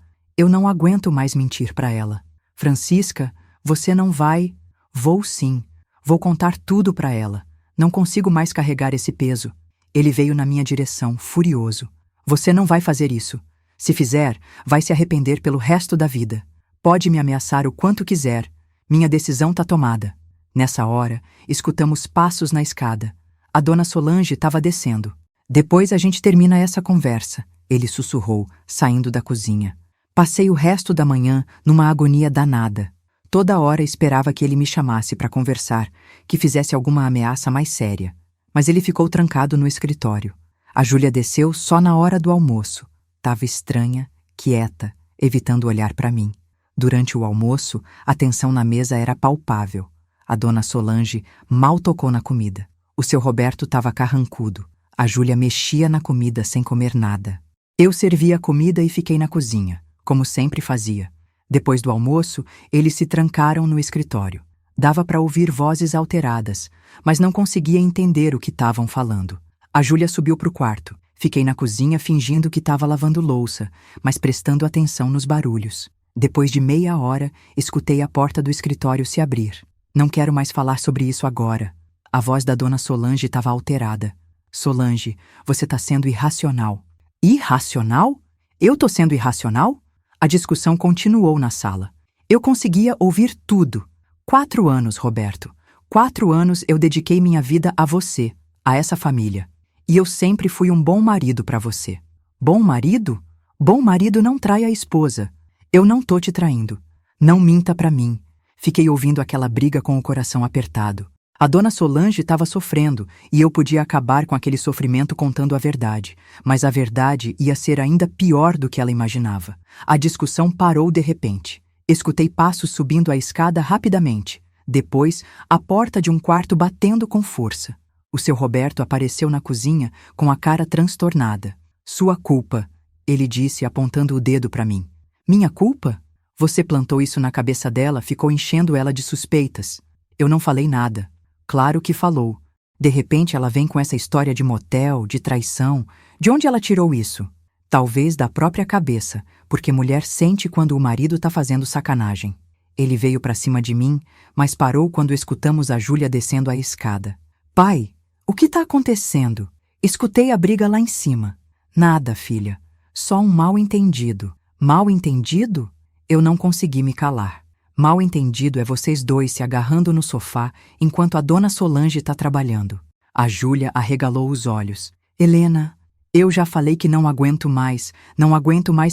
não aguento mais mentir para ela. Francisca, você não vai... Vou sim. Vou contar tudo para ela. Não consigo mais carregar esse peso. Ele veio na minha direção, furioso. Você não vai fazer isso. Se fizer, vai se arrepender pelo resto da vida. Pode me ameaçar o quanto quiser. Minha decisão tá tomada. Nessa hora, escutamos passos na escada. A dona Solange estava descendo. Depois a gente termina essa conversa, ele sussurrou, saindo da cozinha. Passei o resto da manhã numa agonia danada. Toda hora esperava que ele me chamasse para conversar, que fizesse alguma ameaça mais séria. Mas ele ficou trancado no escritório. A Júlia desceu só na hora do almoço. Tava estranha, quieta, evitando olhar para mim. Durante o almoço, a tensão na mesa era palpável. A dona Solange mal tocou na comida. O seu Roberto estava carrancudo. A Júlia mexia na comida sem comer nada. Eu servi a comida e fiquei na cozinha, como sempre fazia. Depois do almoço, eles se trancaram no escritório. Dava para ouvir vozes alteradas, mas não conseguia entender o que estavam falando. A Júlia subiu para o quarto. Fiquei na cozinha fingindo que estava lavando louça, mas prestando atenção nos barulhos. Depois de meia hora, escutei a porta do escritório se abrir. Não quero mais falar sobre isso agora. A voz da dona Solange estava alterada. Solange, você está sendo irracional. Irracional? Eu tô sendo irracional? A discussão continuou na sala. Eu conseguia ouvir tudo. 4 anos, Roberto. 4 anos eu dediquei minha vida a você, a essa família. E eu sempre fui um bom marido para você. Bom marido? Bom marido não trai a esposa. Eu não tô te traindo. Não minta para mim. Fiquei ouvindo aquela briga com o coração apertado. A dona Solange estava sofrendo e eu podia acabar com aquele sofrimento contando a verdade, mas a verdade ia ser ainda pior do que ela imaginava. A discussão parou de repente. Escutei passos subindo a escada rapidamente. Depois, a porta de um quarto batendo com força. O seu Roberto apareceu na cozinha com a cara transtornada. Sua culpa, ele disse apontando o dedo para mim. Minha culpa? Você plantou isso na cabeça dela, ficou enchendo ela de suspeitas. Eu não falei nada. Claro que falou. De repente ela vem com essa história de motel, de traição. De onde ela tirou isso? Talvez da própria cabeça, porque mulher sente quando o marido tá fazendo sacanagem. Ele veio para cima de mim, mas parou quando escutamos a Júlia descendo a escada. Pai, o que tá acontecendo? Escutei a briga lá em cima. Nada, filha. Só um mal-entendido. Mal-entendido? Eu não consegui me calar. Mal-entendido é vocês dois se agarrando no sofá enquanto a dona Solange está trabalhando. A Júlia arregalou os olhos. Helena, eu já falei que não aguento mais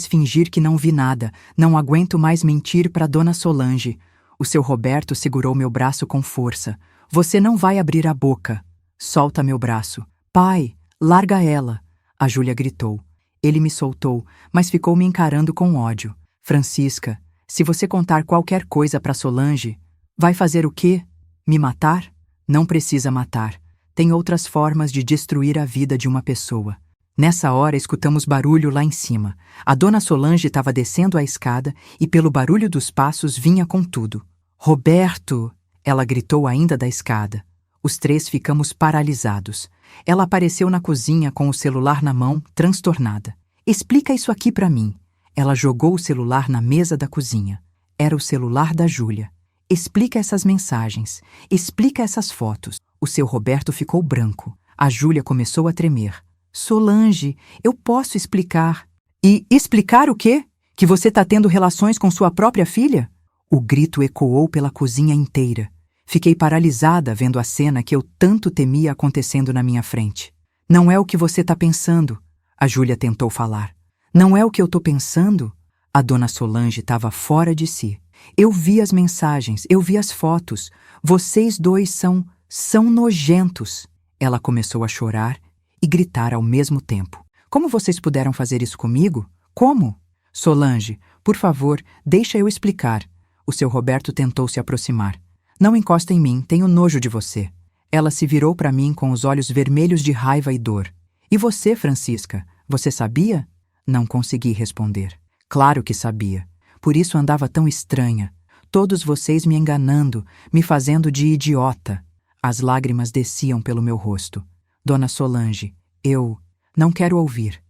fingir que não vi nada, não aguento mais mentir para dona Solange. O seu Roberto segurou meu braço com força. Você não vai abrir a boca. Solta meu braço. Pai, larga ela. A Júlia gritou. Ele me soltou, mas ficou me encarando com ódio. Francisca, se você contar qualquer coisa para Solange, vai fazer o quê? Me matar? Não precisa matar. Tem outras formas de destruir a vida de uma pessoa. Nessa hora escutamos barulho lá em cima. A dona Solange estava descendo a escada e pelo barulho dos passos vinha com tudo. Roberto! Ela gritou ainda da escada. Os 3 ficamos paralisados. Ela apareceu na cozinha com o celular na mão, transtornada. Explica isso aqui para mim. Ela jogou o celular na mesa da cozinha. Era o celular da Júlia. Explica essas mensagens. Explica essas fotos. O seu Roberto ficou branco. A Júlia começou a tremer. Solange, eu posso explicar. E explicar o quê? Que você tá tendo relações com sua própria filha? O grito ecoou pela cozinha inteira. Fiquei paralisada vendo a cena que eu tanto temia acontecendo na minha frente. Não é o que você tá pensando, a Júlia tentou falar. Não é o que eu tô pensando? A dona Solange estava fora de si. Eu vi as mensagens, eu vi as fotos. Vocês dois são nojentos. Ela começou a chorar e gritar ao mesmo tempo. Como vocês puderam fazer isso comigo? Como? Solange, por favor, deixa eu explicar. O seu Roberto tentou se aproximar. Não encosta em mim, tenho nojo de você. Ela se virou para mim com os olhos vermelhos de raiva e dor. E você, Francisca, você sabia? Não consegui responder. Claro que sabia. Por isso andava tão estranha. Todos vocês me enganando, me fazendo de idiota. As lágrimas desciam pelo meu rosto. Dona Solange, eu não quero ouvir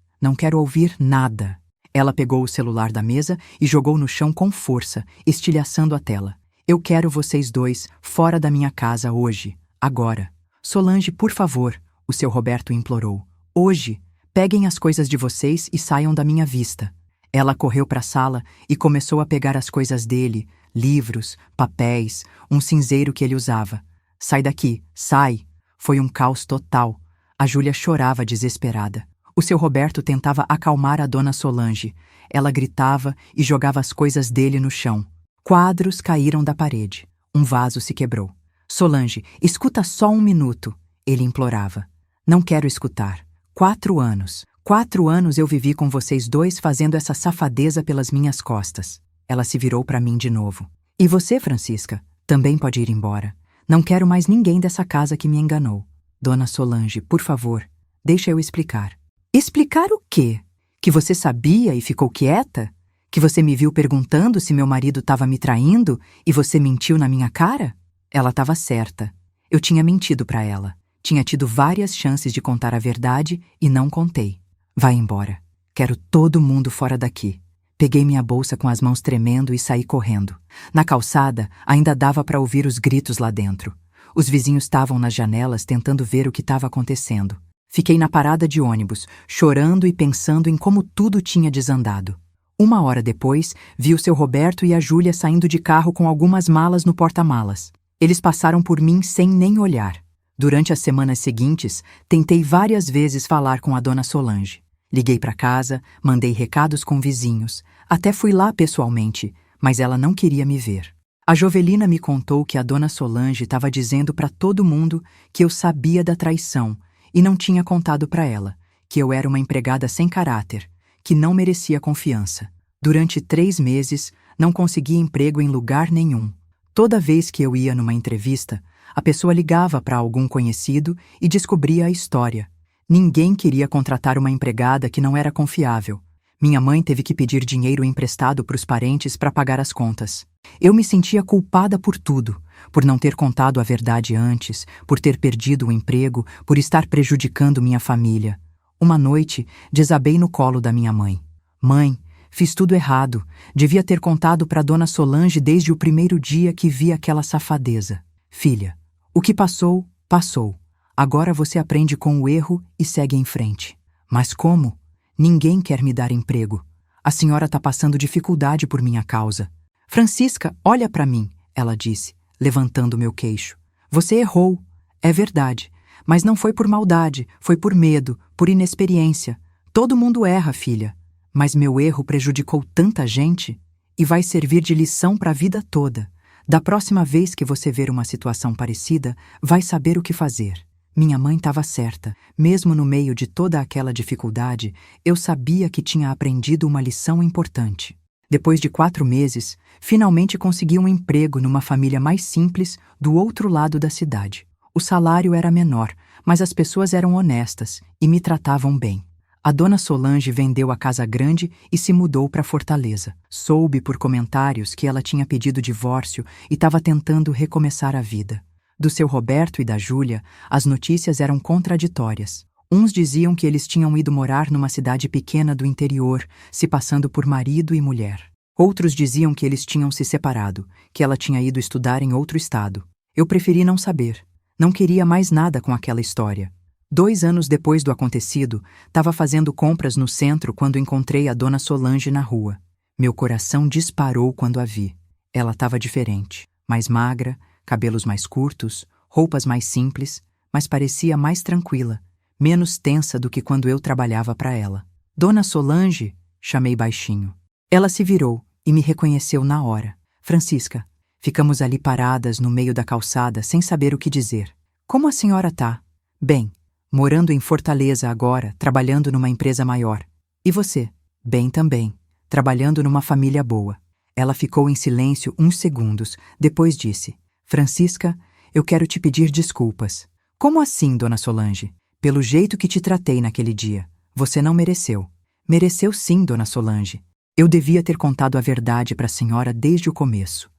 nada. Ela pegou o celular da mesa e jogou no chão com força, estilhaçando a tela. Eu quero vocês dois fora da minha casa hoje, agora. Solange, por favor, o seu Roberto implorou. Hoje, peguem as coisas de vocês e saiam da minha vista. Ela correu para a sala e começou a pegar as coisas dele, livros, papéis, um cinzeiro que ele usava. Sai daqui, sai! Foi um caos total. A Júlia chorava desesperada. O seu Roberto tentava acalmar a dona Solange. Ela gritava e jogava as coisas dele no chão. Quadros caíram da parede. Um vaso se quebrou. Solange, escuta só um minuto, ele implorava. Não quero escutar. 4 anos. 4 anos eu vivi com vocês dois fazendo essa safadeza pelas minhas costas. Ela se virou para mim de novo. E você, Francisca, também pode ir embora. Não quero mais ninguém dessa casa que me enganou. Dona Solange, por favor, deixa eu explicar. Explicar o quê? Que você sabia e ficou quieta? Que você me viu perguntando se meu marido estava me traindo e você mentiu na minha cara? Ela estava certa. Eu tinha mentido para ela. Tinha tido várias chances de contar a verdade e não contei. Vai embora. Quero todo mundo fora daqui. Peguei minha bolsa com as mãos tremendo e saí correndo. Na calçada, ainda dava para ouvir os gritos lá dentro. Os vizinhos estavam nas janelas tentando ver o que estava acontecendo. Fiquei na parada de ônibus, chorando e pensando em como tudo tinha desandado. 1 hora depois, vi o seu Roberto e a Júlia saindo de carro com algumas malas no porta-malas. Eles passaram por mim sem nem olhar. Durante as semanas seguintes, tentei várias vezes falar com a dona Solange. Liguei para casa, mandei recados com vizinhos, até fui lá pessoalmente, mas ela não queria me ver. A Jovelina me contou que a dona Solange estava dizendo para todo mundo que eu sabia da traição e não tinha contado para ela, que eu era uma empregada sem caráter, que não merecia confiança. Durante 3 meses, não conseguia emprego em lugar nenhum. Toda vez que eu ia numa entrevista, a pessoa ligava para algum conhecido e descobria a história. Ninguém queria contratar uma empregada que não era confiável. Minha mãe teve que pedir dinheiro emprestado para os parentes para pagar as contas. Eu me sentia culpada por tudo, por não ter contado a verdade antes, por ter perdido o emprego, por estar prejudicando minha família. Uma noite, desabei no colo da minha mãe. Mãe, fiz tudo errado. Devia ter contado para dona Solange desde o primeiro dia que vi aquela safadeza. Filha, o que passou, passou. Agora você aprende com o erro e segue em frente. Mas como? Ninguém quer me dar emprego. A senhora está passando dificuldade por minha causa. Francisca, olha para mim, ela disse, levantando meu queixo. Você errou. É verdade. Mas não foi por maldade, foi por medo, por inexperiência. Todo mundo erra, filha. Mas meu erro prejudicou tanta gente e vai servir de lição para a vida toda. Da próxima vez que você ver uma situação parecida, vai saber o que fazer. Minha mãe estava certa. Mesmo no meio de toda aquela dificuldade, eu sabia que tinha aprendido uma lição importante. Depois de 4 meses, finalmente consegui um emprego numa família mais simples do outro lado da cidade. O salário era menor, mas as pessoas eram honestas e me tratavam bem. A dona Solange vendeu a casa grande e se mudou para Fortaleza. Soube por comentários que ela tinha pedido divórcio e estava tentando recomeçar a vida. Do seu Roberto e da Júlia, as notícias eram contraditórias. Uns diziam que eles tinham ido morar numa cidade pequena do interior, se passando por marido e mulher. Outros diziam que eles tinham se separado, que ela tinha ido estudar em outro estado. Eu preferi não saber. Não queria mais nada com aquela história. 2 anos depois do acontecido, estava fazendo compras no centro quando encontrei a dona Solange na rua. Meu coração disparou quando a vi. Ela estava diferente, mais magra, cabelos mais curtos, roupas mais simples, mas parecia mais tranquila. menos tensa do que quando eu trabalhava para ela. Dona Solange, chamei baixinho. Ela se virou e me reconheceu na hora. Francisca, ficamos ali paradas no meio da calçada sem saber o que dizer. Como a senhora tá? Bem, morando em Fortaleza agora, trabalhando numa empresa maior. E você? Bem também, trabalhando numa família boa. Ela ficou em silêncio uns segundos, depois disse: Francisca, eu quero te pedir desculpas. Como assim, Dona Solange? Pelo jeito que te tratei naquele dia. Você não mereceu. Mereceu sim, Dona Solange. Eu devia ter contado a verdade para a senhora desde o começo.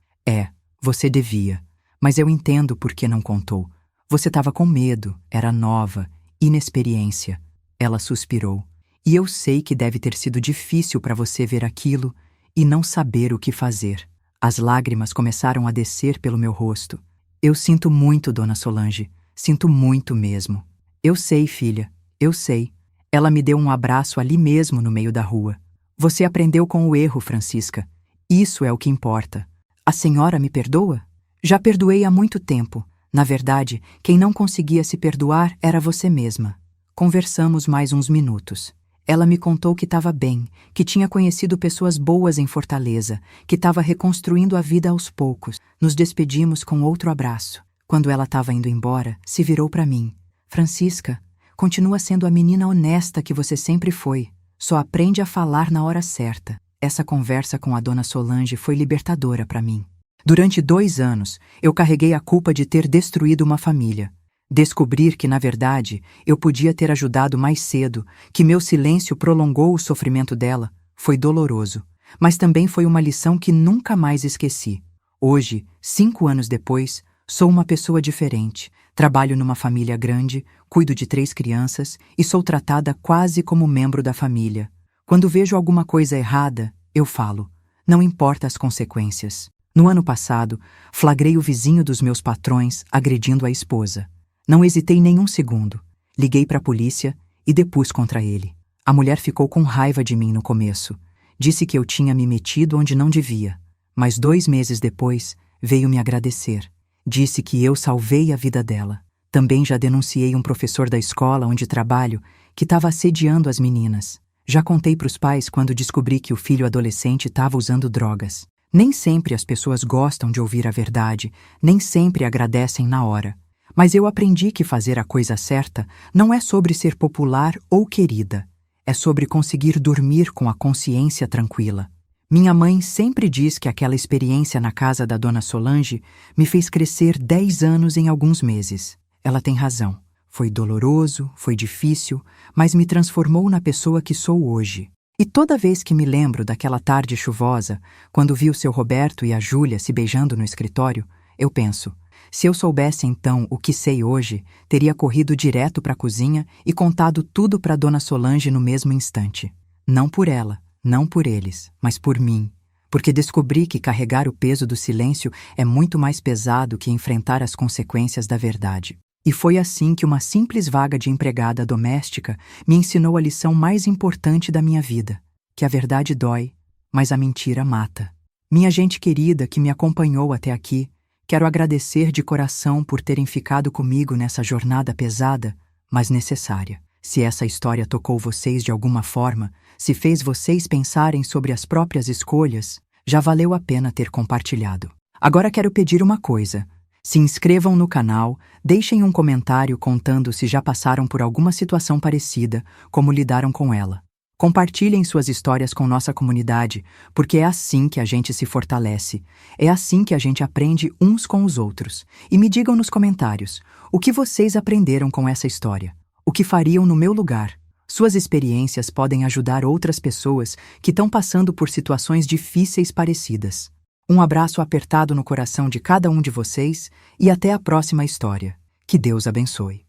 Você devia. Mas eu entendo por que não contou. Você estava com medo, era nova, inexperiência. Ela suspirou. E eu sei que deve ter sido difícil para você ver aquilo e não saber o que fazer. As lágrimas começaram a descer pelo meu rosto. Eu sinto muito, Dona Solange. Sinto muito mesmo. Eu sei, filha, eu sei. Ela me deu um abraço ali mesmo no meio da rua. Você aprendeu com o erro, Francisca. Isso é o que importa. A senhora me perdoa? Já perdoei há muito tempo. Na verdade, quem não conseguia se perdoar era você mesma. Conversamos mais uns minutos. Ela me contou que estava bem, que tinha conhecido pessoas boas em Fortaleza, que estava reconstruindo a vida aos poucos. Nos despedimos com outro abraço. Quando ela estava indo embora, se virou para mim. Francisca, continua sendo a menina honesta que você sempre foi. Só aprende a falar na hora certa. Essa conversa com a Dona Solange foi libertadora para mim. Durante 2 anos, eu carreguei a culpa de ter destruído uma família. Descobrir que, na verdade, eu podia ter ajudado mais cedo, que meu silêncio prolongou o sofrimento dela, foi doloroso. Mas também foi uma lição que nunca mais esqueci. Hoje, 5 anos depois, sou uma pessoa diferente. Trabalho numa família grande, cuido de 3 crianças e sou tratada quase como membro da família. Quando vejo alguma coisa errada, eu falo. Não importa as consequências. No ano passado, flagrei o vizinho dos meus patrões agredindo a esposa. Não hesitei nenhum segundo. Liguei para a polícia e depus contra ele. A mulher ficou com raiva de mim no começo. Disse que eu tinha me metido onde não devia. Mas 2 meses depois, veio me agradecer. Disse que eu salvei a vida dela. Também já denunciei um professor da escola onde trabalho que estava assediando as meninas. Já contei para os pais quando descobri que o filho adolescente estava usando drogas. Nem sempre as pessoas gostam de ouvir a verdade, nem sempre agradecem na hora. Mas eu aprendi que fazer a coisa certa não é sobre ser popular ou querida. É sobre conseguir dormir com a consciência tranquila. Minha mãe sempre diz que aquela experiência na casa da Dona Solange me fez crescer 10 anos em alguns meses. Ela tem razão. Foi doloroso, foi difícil, mas me transformou na pessoa que sou hoje. E toda vez que me lembro daquela tarde chuvosa, quando vi o seu Roberto e a Júlia se beijando no escritório, eu penso, se eu soubesse então o que sei hoje, teria corrido direto para a cozinha e contado tudo para Dona Solange no mesmo instante. Não por ela, não por eles, mas por mim. Porque descobri que carregar o peso do silêncio é muito mais pesado que enfrentar as consequências da verdade. E foi assim que uma simples vaga de empregada doméstica me ensinou a lição mais importante da minha vida, que a verdade dói, mas a mentira mata. Minha gente querida que me acompanhou até aqui, quero agradecer de coração por terem ficado comigo nessa jornada pesada, mas necessária. Se essa história tocou vocês de alguma forma, se fez vocês pensarem sobre as próprias escolhas, já valeu a pena ter compartilhado. Agora quero pedir uma coisa. Se inscrevam no canal, deixem um comentário contando se já passaram por alguma situação parecida, como lidaram com ela. Compartilhem suas histórias com nossa comunidade, porque é assim que a gente se fortalece. É assim que a gente aprende uns com os outros. E me digam nos comentários, o que vocês aprenderam com essa história? O que fariam no meu lugar? Suas experiências podem ajudar outras pessoas que estão passando por situações difíceis parecidas. Um abraço apertado no coração de cada um de vocês e até a próxima história. Que Deus abençoe.